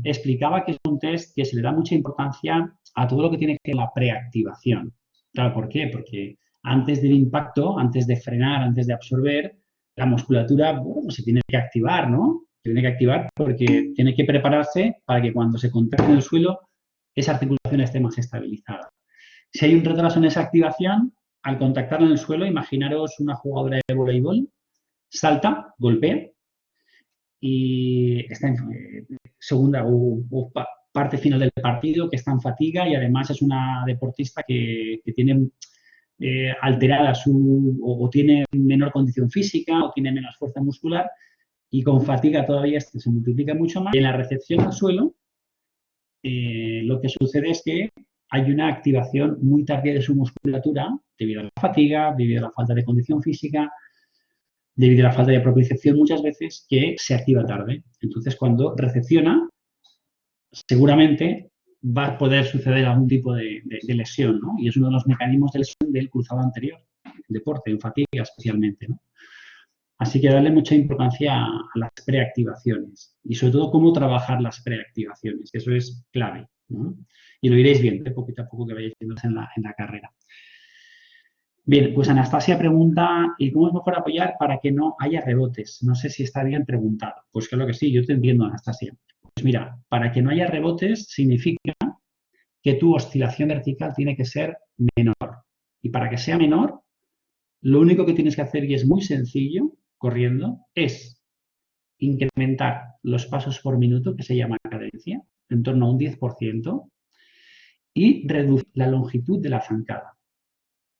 explicaba que es un test que se le da mucha importancia a todo lo que tiene que ver con la preactivación. Claro, ¿por qué? Porque antes del impacto, antes de frenar, antes de absorber, la musculatura se tiene que activar, ¿no? Se tiene que activar porque tiene que prepararse para que cuando se contracte en el suelo, esa articulación esté más estabilizada. Si hay un retraso en esa activación, al contactarla en el suelo, imaginaros una jugadora de voleibol, salta, golpea, y está en segunda o parte final del partido, que está en fatiga y además es una deportista que tiene alterada o tiene menor condición física o tiene menos fuerza muscular y con fatiga todavía se multiplica mucho más. Y en la recepción al suelo, lo que sucede es que hay una activación muy tardía de su musculatura debido a la fatiga, debido a la falta de condición física, debido a la falta de propiocepción muchas veces, que se activa tarde. Entonces, cuando recepciona, seguramente va a poder suceder algún tipo de lesión, ¿no? Y es uno de los mecanismos de lesión del cruzado anterior, en deporte, en fatiga especialmente, ¿no? Así que darle mucha importancia a las preactivaciones y sobre todo cómo trabajar las preactivaciones, eso es clave, ¿no? Y lo iréis viendo poquito a poco que vayáis viendo en la carrera. Bien, pues Anastasia pregunta, ¿y cómo es mejor apoyar para que no haya rebotes? No sé si está bien preguntado. Pues claro que sí, yo te entiendo, Anastasia. Pues mira, para que no haya rebotes significa que tu oscilación vertical tiene que ser menor. Y para que sea menor, lo único que tienes que hacer, y es muy sencillo, corriendo, es incrementar los pasos por minuto, que se llama cadencia, en torno a un 10%, y reducir la longitud de la zancada.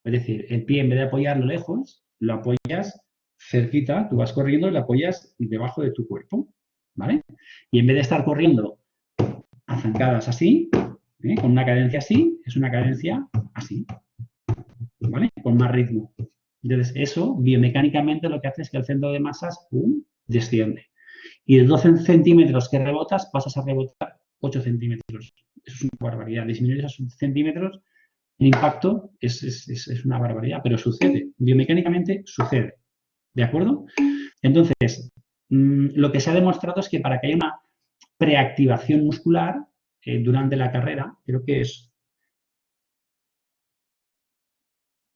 Es decir, el pie en vez de apoyarlo lejos, lo apoyas cerquita, tú vas corriendo y lo apoyas debajo de tu cuerpo, ¿vale? Y en vez de estar corriendo a zancadas así, con una cadencia así, es una cadencia así, ¿vale? Con más ritmo. Entonces, eso biomecánicamente lo que hace es que el centro de masas, ¡pum!, desciende. Y de 12 centímetros que rebotas, pasas a rebotar 8 centímetros. Eso es una barbaridad. Disminuir esos centímetros, el impacto es una barbaridad, pero sucede. Biomecánicamente sucede. ¿De acuerdo? Entonces, lo que se ha demostrado es que para que haya una preactivación muscular durante la carrera, creo que es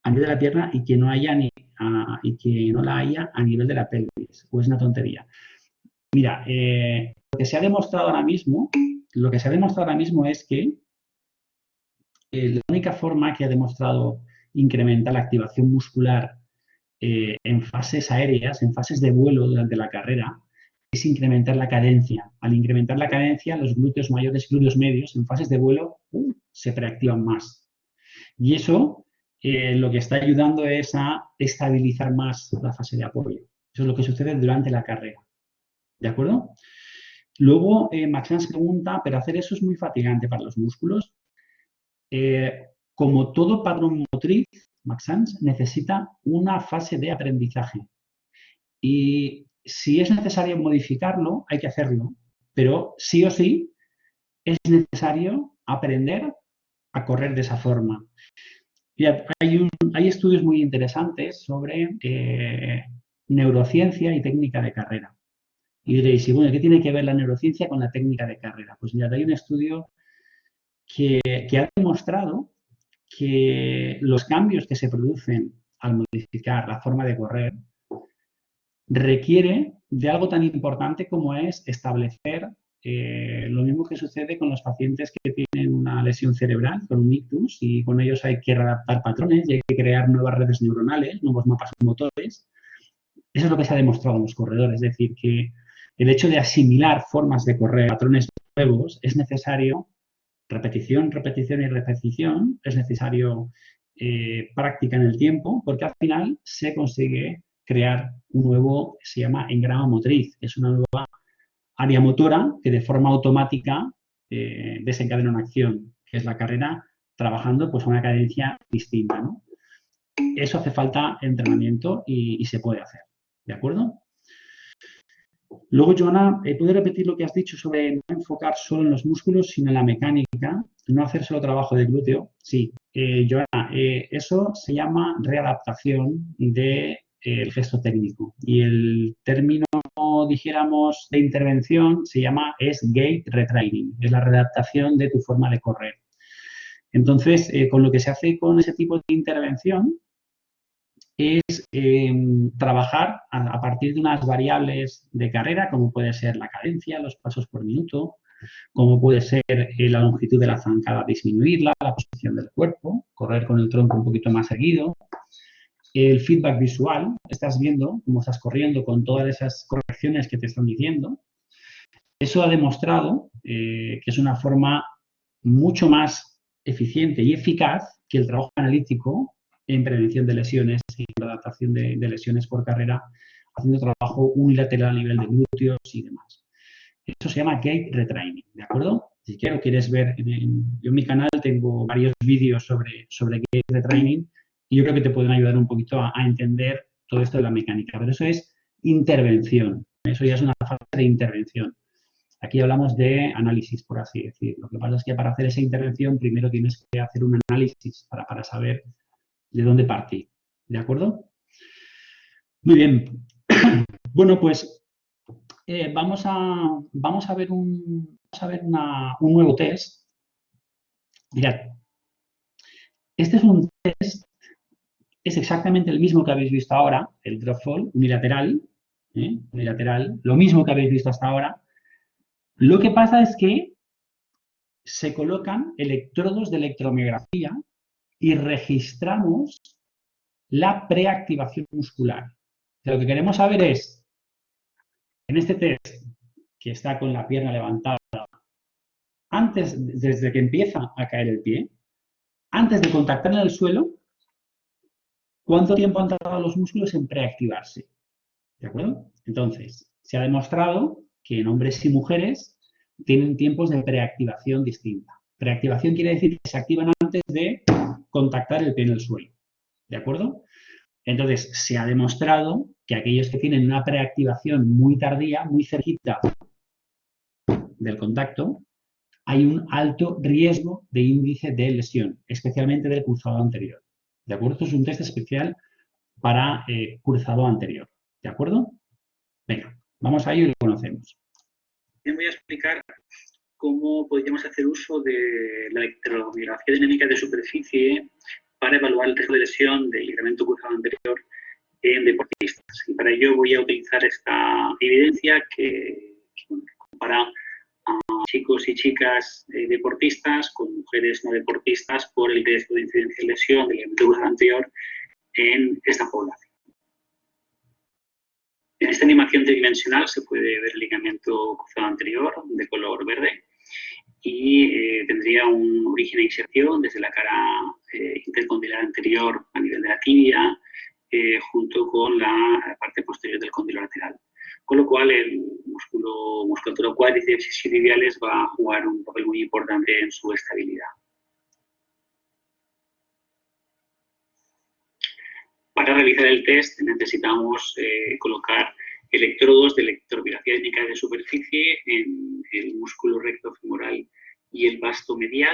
a nivel de la pierna y que no haya y que no la haya a nivel de la pelvis, o es una tontería. Mira, lo que se ha demostrado ahora mismo, es que la única forma que ha demostrado incrementar la activación muscular en fases aéreas, en fases de vuelo durante la carrera, es incrementar la cadencia. Al incrementar la cadencia, los glúteos mayores y glúteos medios en fases de vuelo se preactivan más. Y eso lo que está ayudando es a estabilizar más la fase de apoyo. Eso es lo que sucede durante la carrera. ¿De acuerdo? Luego, Maxence pregunta, pero hacer eso es muy fatigante para los músculos. Como todo patrón motriz, Maxence necesita una fase de aprendizaje. Y si es necesario modificarlo, hay que hacerlo. Pero sí o sí es necesario aprender a correr de esa forma. Hay estudios muy interesantes sobre neurociencia y técnica de carrera. Y diréis, bueno, ¿qué tiene que ver la neurociencia con la técnica de carrera? Pues mira, hay un estudio que ha demostrado que los cambios que se producen al modificar la forma de correr requiere de algo tan importante como es establecer lo mismo que sucede con los pacientes que tienen una lesión cerebral, con un ictus, y con ellos hay que readaptar patrones y hay que crear nuevas redes neuronales, nuevos mapas motores. Eso es lo que se ha demostrado en los corredores, es decir, que el hecho de asimilar formas de correr, patrones nuevos, es necesario repetición, repetición y repetición, es necesario práctica en el tiempo, porque al final se consigue crear un nuevo, se llama engrama motriz, que es una nueva área motora que de forma automática desencadena una acción, que es la carrera, trabajando pues a una cadencia distinta, ¿no? Eso hace falta entrenamiento y se puede hacer, ¿de acuerdo? Luego, Joana, ¿puedes repetir lo que has dicho sobre no enfocar solo en los músculos, sino en la mecánica, no hacer solo trabajo de glúteo? Sí, Joana, eso se llama readaptación del gesto técnico. Y el término, dijéramos, de intervención es gait retraining, es la readaptación de tu forma de correr. Entonces, con lo que se hace con ese tipo de intervención es trabajar a partir de unas variables de carrera, como puede ser la cadencia, los pasos por minuto, como puede ser la longitud de la zancada, disminuirla, la posición del cuerpo, correr con el tronco un poquito más seguido, el feedback visual, estás viendo cómo estás corriendo con todas esas correcciones que te están diciendo. Eso ha demostrado que es una forma mucho más eficiente y eficaz que el trabajo analítico en prevención de lesiones y la adaptación de lesiones por carrera, haciendo trabajo unilateral a nivel de glúteos y demás. Eso se llama gait retraining, ¿de acuerdo? Si quieres ver, yo en mi canal tengo varios vídeos sobre gait retraining y yo creo que te pueden ayudar un poquito a entender todo esto de la mecánica. Pero eso es intervención, eso ya es una fase de intervención. Aquí hablamos de análisis, por así decir. Lo que pasa es que para hacer esa intervención primero tienes que hacer un análisis para saber de dónde partir. ¿De acuerdo? Muy bien. Bueno, pues vamos a ver un nuevo test. Mirad, este es un test, es exactamente el mismo que habéis visto ahora, el drop fall unilateral, unilateral, lo mismo que habéis visto hasta ahora. Lo que pasa es que se colocan electrodos de electromiografía y registramos la preactivación muscular. Lo que queremos saber es, en este test, que está con la pierna levantada, desde que empieza a caer el pie, antes de contactar en el suelo, ¿cuánto tiempo han tardado los músculos en preactivarse? ¿De acuerdo? Entonces, se ha demostrado que en hombres y mujeres tienen tiempos de preactivación distinta. Preactivación quiere decir que se activan antes de contactar el pie en el suelo. ¿De acuerdo? Entonces, se ha demostrado que aquellos que tienen una preactivación muy tardía, muy cerquita del contacto, hay un alto riesgo de índice de lesión, especialmente del cruzado anterior. ¿De acuerdo? Esto es un test especial para cruzado anterior. ¿De acuerdo? Venga, vamos a ello y lo conocemos. Voy a explicar cómo podríamos hacer uso de la electromiografía dinámica de superficie para evaluar el riesgo de lesión del ligamento cruzado anterior en deportistas. Y para ello voy a utilizar esta evidencia que compara a chicos y chicas deportistas con mujeres no deportistas por el riesgo de incidencia y lesión del ligamento cruzado anterior en esta población. En esta animación tridimensional se puede ver el ligamento cruzado anterior de color verde y tendría un origen de inserción desde la cara intercondilar anterior a nivel de la tibia junto con la parte posterior del cóndilo lateral. Con lo cual, el musculatura cuádriceps isquiotibiales va a jugar un papel muy importante en su estabilidad. Para realizar el test necesitamos colocar electrodos de electromiografía dinámica de superficie en el músculo recto femoral y el vasto medial.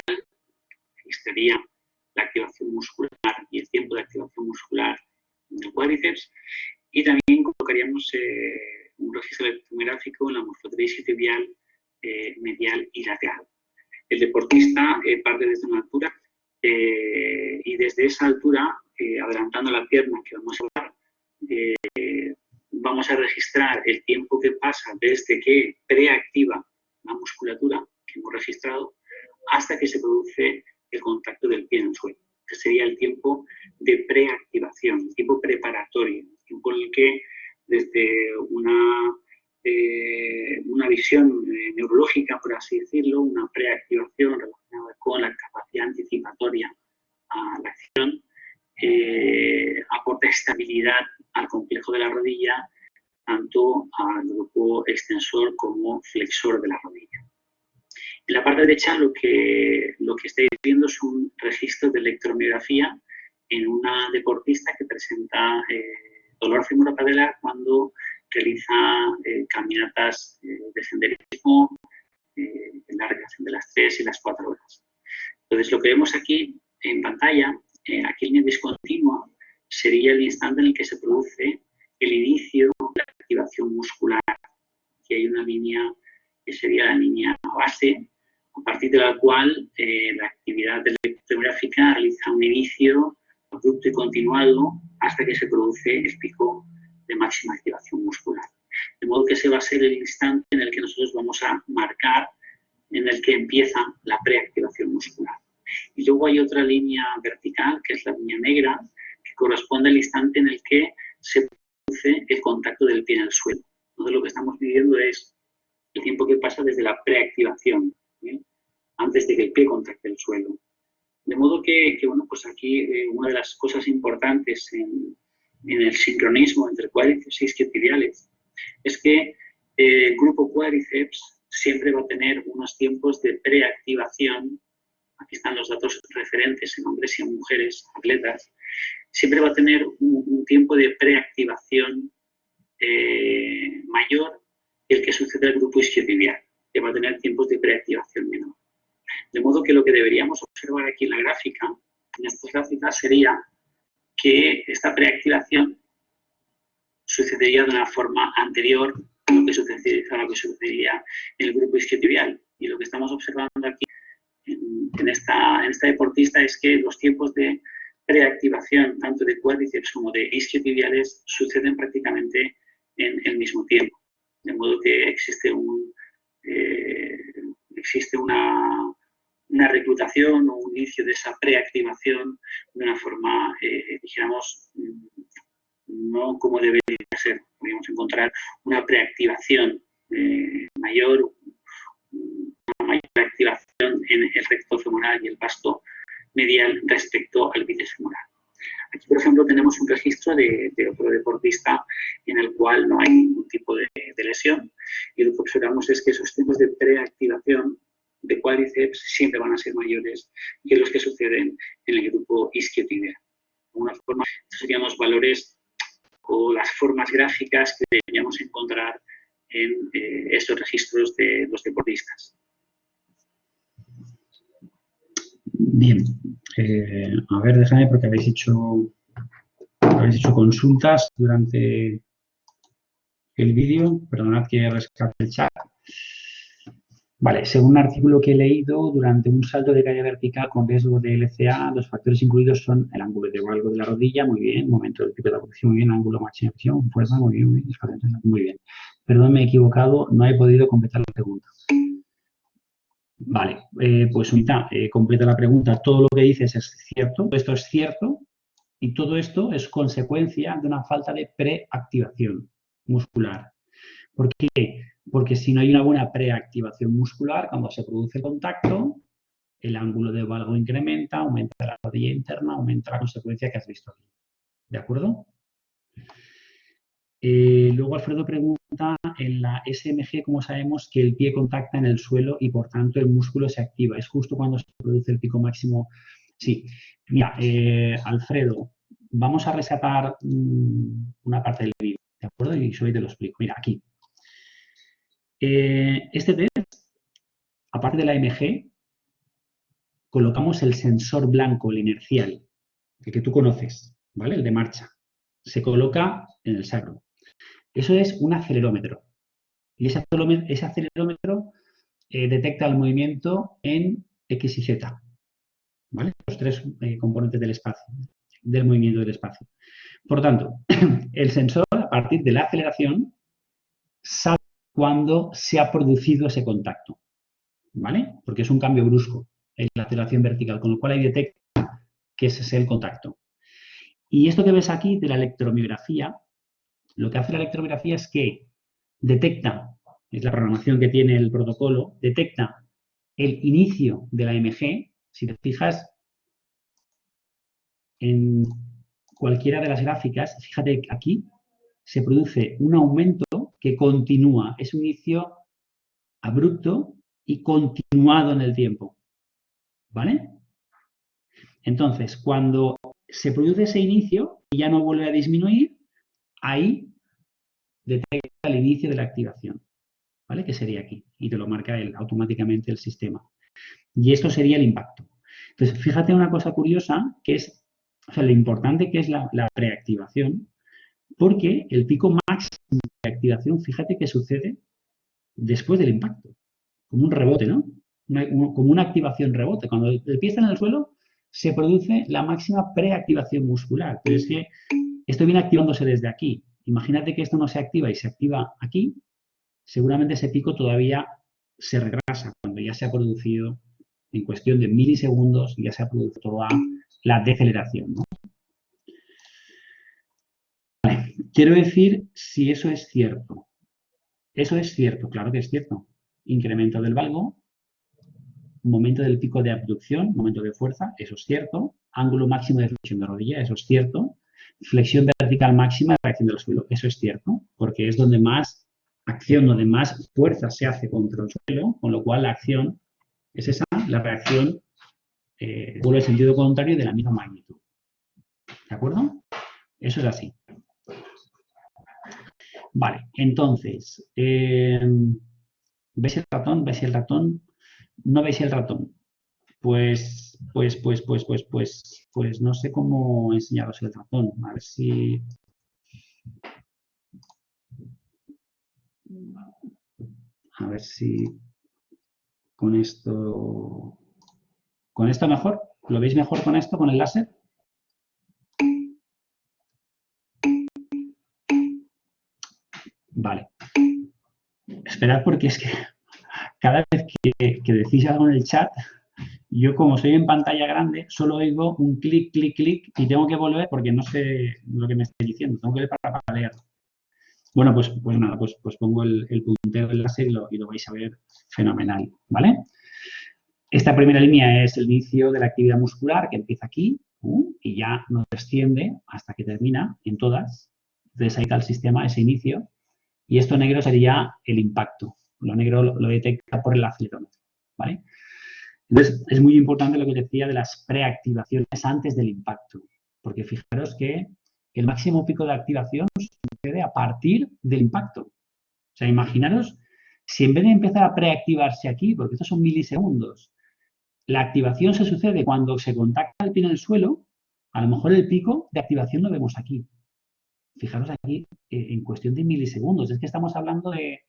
Registraría la activación muscular y el tiempo de activación muscular del cuádriceps. Y también colocaríamos un registro electromiográfico en la musculatura isquiotibial medial y lateral. El deportista parte desde una altura y desde esa altura, adelantando la pierna que vamos a dar, vamos a registrar el tiempo que pasa desde que preactiva la musculatura que hemos registrado hasta que se produce el contacto del pie en el suelo. Este sería el tiempo de preactivación, el tiempo preparatorio, el tiempo en el que desde una visión neurológica, por así decirlo, una preactivación relacionada con la capacidad anticipatoria a la acción, aporta estabilidad al complejo de la rodilla, tanto al grupo extensor como flexor de la rodilla. En la parte derecha lo que estáis viendo es un registro de electromiografía en una deportista que presenta dolor femoropadelar cuando realiza caminatas de senderismo en la relación de las 3 y las 4 horas. Entonces, lo que vemos aquí en pantalla, aquí en línea discontinua, sería el instante en el que se produce el inicio de la activación muscular. Aquí hay una línea que sería la línea base, a partir de la cual la actividad electromiográfica realiza un inicio abrupto y continuado hasta que se produce el pico de máxima activación muscular. De modo que ese va a ser el instante en el que nosotros vamos a marcar, en el que empieza la preactivación muscular. Y luego hay otra línea vertical, que es la línea negra, que corresponde al instante en el que se produce el contacto del pie en el suelo. Entonces, lo que estamos midiendo es el tiempo que pasa desde la preactivación, antes de que el pie contacte el suelo. De modo que bueno, pues aquí una de las cosas importantes en el sincronismo entre cuádriceps y isquiotibiales es que el grupo cuádriceps siempre va a tener unos tiempos de preactivación. Aquí están los datos referentes en hombres y en mujeres atletas. Siempre va a tener un tiempo de preactivación mayor que el que sucede al grupo isquiotibial, que va a tener tiempos de preactivación menor. De modo que lo que deberíamos observar aquí en la gráfica, en estas gráficas, sería que esta preactivación sucedería de una forma anterior a lo que sucedería en el grupo isquiotibial. Y lo que estamos observando aquí en esta deportista es que los tiempos de preactivación, tanto de cuádriceps como de isquiotibiales, suceden prácticamente en el mismo tiempo. De modo que existe una reclutación o un inicio de esa preactivación de una forma, dijéramos, no como debería ser. Podríamos encontrar una preactivación mayor, una mayor activación en el recto femoral y el vasto medial respecto al bíceps femoral. Aquí, por ejemplo, tenemos un registro de otro deportista en el cual no hay ningún tipo de lesión, y lo que observamos es que esos tiempos de preactivación de cuádriceps siempre van a ser mayores que los que suceden en el grupo isquiotibial. De alguna forma, estos serían los valores o las formas gráficas que deberíamos encontrar en estos registros de los deportistas. Bien, a ver, déjame porque habéis hecho consultas durante el vídeo. Perdonad que rescate el chat. Vale, según un artículo que he leído, durante un salto de caída vertical con riesgo de LCA, los factores incluidos son el ángulo de valgo de la rodilla, muy bien, momento del pico de abducción, muy bien, ángulo máximo de presión, fuerza, muy bien, muy bien. Perdón, me he equivocado, no he podido completar la pregunta. Vale, pues Sunita, completa la pregunta. Todo lo que dices es cierto, esto es cierto, y todo esto es consecuencia de una falta de preactivación muscular. ¿Por qué? Porque si no hay una buena preactivación muscular, cuando se produce contacto, el ángulo de valgo incrementa, aumenta la rodilla interna, aumenta la consecuencia que has visto aquí. ¿De acuerdo? Luego Alfredo pregunta, en la SMG, ¿cómo sabemos que el pie contacta en el suelo y por tanto el músculo se activa? ¿Es justo cuando se produce el pico máximo? Sí. Mira, Alfredo, vamos a resaltar una parte del vídeo, ¿de acuerdo? Y yo hoy te lo explico. Mira, aquí. Este test, aparte de la MG, colocamos el sensor blanco, el inercial, el que tú conoces, ¿vale? El de marcha. Se coloca en el sacro. Eso es un acelerómetro. Y ese acelerómetro detecta el movimiento en X y Z, ¿vale? Los tres componentes del espacio, del movimiento del espacio. Por tanto, el sensor, a partir de la aceleración, sabe cuándo se ha producido ese contacto, ¿vale? Porque es un cambio brusco en la aceleración vertical, con lo cual ahí detecta que ese es el contacto. Y esto que ves aquí de la electromiografía, lo que hace la electromiografía es que detecta, es la programación que tiene el protocolo, detecta el inicio de la MG. Si te fijas en cualquiera de las gráficas, fíjate aquí, se produce un aumento que continúa, es un inicio abrupto y continuado en el tiempo, ¿vale? Entonces, cuando se produce ese inicio y ya no vuelve a disminuir, ahí detecta el inicio de la activación, ¿vale? Que sería aquí, y te lo marca automáticamente el sistema. Y esto sería el impacto. Entonces, fíjate una cosa curiosa, que es, o sea, lo importante que es la preactivación, porque el pico máximo de activación, fíjate que sucede después del impacto, como un rebote, ¿no? Como una activación rebote. Cuando el pie está en el suelo, se produce la máxima preactivación muscular. Pero es que esto viene activándose desde aquí. Imagínate que esto no se activa y se activa aquí, seguramente ese pico todavía se retrasa cuando ya se ha producido en cuestión de milisegundos, ya se ha producido toda la deceleración, ¿no? Vale. Quiero decir si eso es cierto. Eso es cierto, claro que es cierto. Incremento del valgo, momento del pico de abducción, momento de fuerza, eso es cierto. Ángulo máximo de flexión de rodilla, eso es cierto. Flexión vertical máxima de reacción del suelo, eso es cierto, porque es donde más acción, donde más fuerza se hace contra el suelo, con lo cual la acción es esa, la reacción vuelve el sentido contrario de la misma magnitud. ¿De acuerdo? Eso es así. Vale, entonces, ¿veis el ratón? ¿Veis el ratón? ¿No veis el ratón? Pues no sé cómo enseñaros el ratón. A ver si... A ver si con esto... ¿Con esto mejor? ¿Lo veis mejor con esto, con el láser? Vale. Esperad porque es que cada vez que decís algo en el chat, yo como soy en pantalla grande, solo oigo un clic, clic, clic y tengo que volver porque no sé lo que me estáis diciendo. Tengo que ver para leer. Bueno, pues nada, pues pongo el puntero del láser y lo vais a ver fenomenal, ¿vale? Esta primera línea es el inicio de la actividad muscular que empieza aquí y ya nos desciende hasta que termina en todas. Entonces ahí está el sistema, ese inicio. Y esto negro sería el impacto. Lo negro lo detecta por el acelerómetro, ¿vale? Entonces, es muy importante lo que decía de las preactivaciones antes del impacto, porque fijaros que el máximo pico de activación sucede a partir del impacto. O sea, imaginaros si en vez de empezar a preactivarse aquí, porque estos son milisegundos, la activación se sucede cuando se contacta el pie en el suelo, a lo mejor el pico de activación lo vemos aquí. fijaros aquí, en cuestión de milisegundos. Es que estamos hablando de,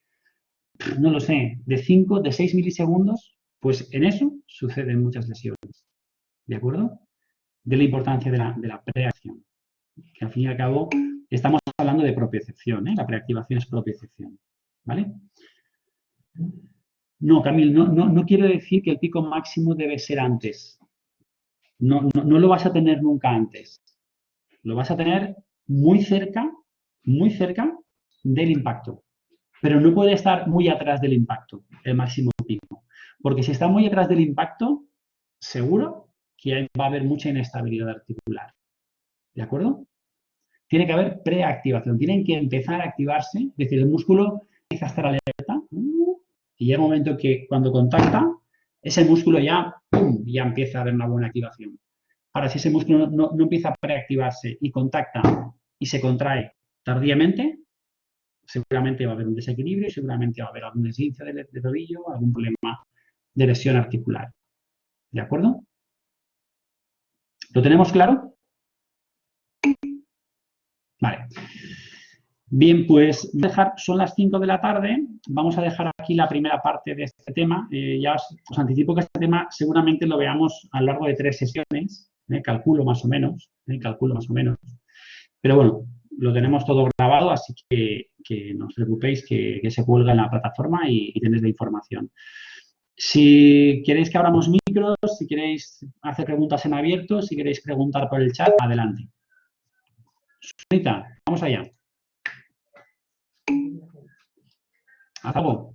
no lo sé, de 5, de 6 milisegundos, pues en eso suceden muchas lesiones. ¿De acuerdo? De la importancia de la preacción. Que al fin y al cabo estamos hablando de propiocepción, ¿eh? La preactivación es propiocepción. ¿Vale? No, Camil, no quiero decir que el pico máximo debe ser antes. No lo vas a tener nunca antes. Lo vas a tener muy cerca del impacto. Pero no puede estar muy atrás del impacto, el máximo pico. Porque si está muy atrás del impacto, seguro que va a haber mucha inestabilidad articular. ¿De acuerdo? Tiene que haber preactivación. Tienen que empezar a activarse. Es decir, el músculo empieza a estar alerta. Y llega un momento que cuando contacta, ese músculo ya, ¡pum!, ya empieza a haber una buena activación. Ahora, si ese músculo no empieza a preactivarse y contacta y se contrae tardíamente, seguramente va a haber un desequilibrio y seguramente va a haber algún esguince de tobillo, algún problema de lesión articular. ¿De acuerdo? ¿Lo tenemos claro? Vale. Bien, pues son las 5 de la tarde. Vamos a dejar aquí la primera parte de este tema. Ya os anticipo que este tema seguramente lo veamos a lo largo de 3 sesiones. Calculo más o menos. Pero bueno, lo tenemos todo grabado, así que no os preocupéis que se cuelga en la plataforma y tenéis la información. Si queréis que abramos micros, si queréis hacer preguntas en abierto, si queréis preguntar por el chat, adelante. Sunita, vamos allá. Algo.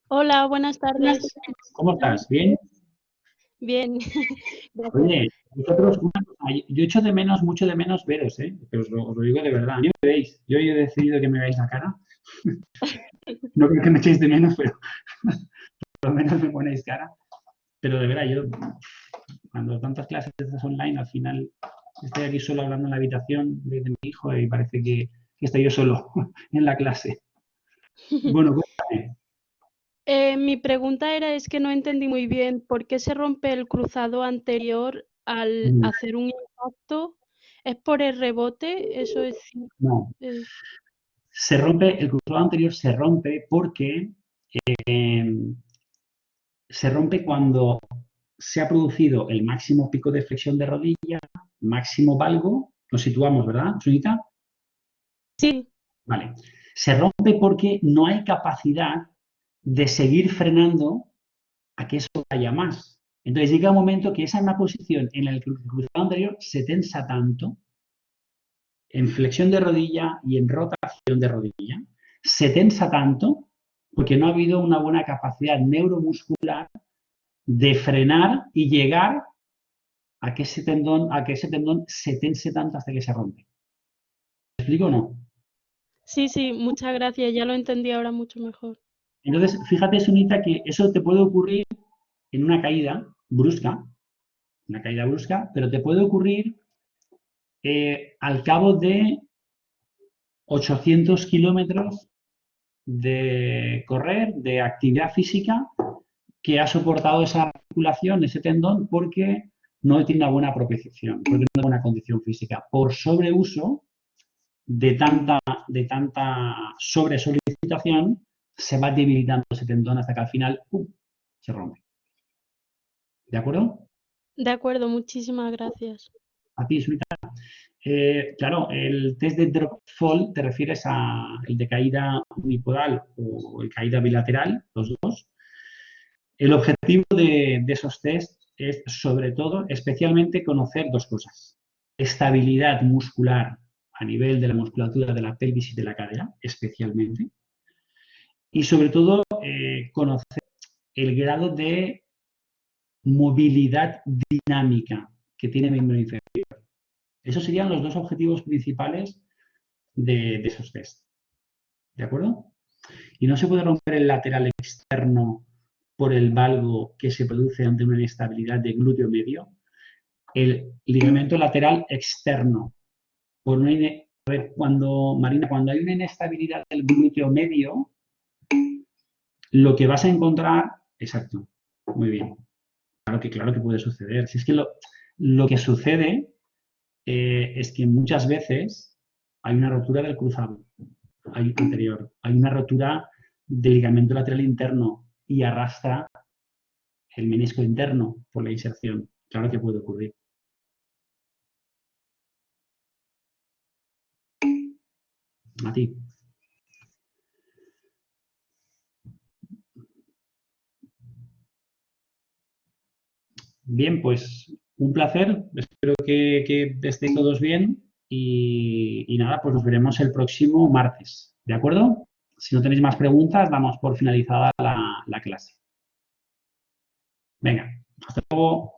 Hola, buenas tardes. ¿Cómo estás? ¿Bien? Bien. Oye, vosotros, yo echo mucho de menos veros, ¿eh? Pero os lo digo de verdad. A mí me veis. Yo he decidido que me veáis la cara. No creo que me echéis de menos, pero por lo menos me ponéis cara. Pero de verdad, yo cuando tantas clases online, al final estoy aquí solo hablando en la habitación de mi hijo y parece que estoy yo solo en la clase. Bueno, cuéntame. Mi pregunta es que no entendí muy bien por qué se rompe el cruzado anterior al hacer un impacto. ¿Es por el rebote? Eso es. No. El cruzado anterior se rompe porque se rompe cuando se ha producido el máximo pico de flexión de rodilla, máximo valgo. Nos situamos, ¿verdad, Sunita? Sí. Vale. Se rompe porque no hay capacidad de seguir frenando a que eso vaya más. Entonces llega un momento que esa es una posición en la que el cruzado anterior se tensa tanto en flexión de rodilla y en rotación de rodilla, se tensa tanto porque no ha habido una buena capacidad neuromuscular de frenar y llegar a que ese tendón se tense tanto hasta que se rompe. ¿Me explico o no? Sí, muchas gracias. Ya lo entendí ahora mucho mejor. Entonces, fíjate, Sunita, que eso te puede ocurrir en una caída brusca, pero te puede ocurrir al cabo de 800 kilómetros de correr, de actividad física, que ha soportado esa articulación, ese tendón, porque no tiene una buena propiocepción, porque no tiene una buena condición física, por sobreuso de tanta sobresolicitación, se va debilitando ese tendón hasta que al final se rompe. ¿De acuerdo? De acuerdo, muchísimas gracias. A ti, Sunita. Claro, el test de drop fall te refieres a el de caída unipodal o el caída bilateral, los dos. El objetivo de esos test es, sobre todo, especialmente conocer dos cosas. Estabilidad muscular a nivel de la musculatura de la pelvis y de la cadera, especialmente. Y, sobre todo, conocer el grado de movilidad dinámica que tiene el miembro inferior. Esos serían los dos objetivos principales de esos test. ¿De acuerdo? Y no se puede romper el lateral externo por el valgo que se produce ante una inestabilidad de glúteo medio. El ligamento lateral externo. Marina, cuando hay una inestabilidad del glúteo medio, lo que vas a encontrar, exacto, muy bien, claro que puede suceder. Si es que lo que sucede es que muchas veces hay una rotura del cruzado anterior, hay una rotura del ligamento lateral interno y arrastra el menisco interno por la inserción. Claro que puede ocurrir. A ti. Bien, pues un placer. Espero que estéis todos bien y nada, pues nos veremos el próximo martes. ¿De acuerdo? Si no tenéis más preguntas, damos por finalizada la clase. Venga, hasta luego.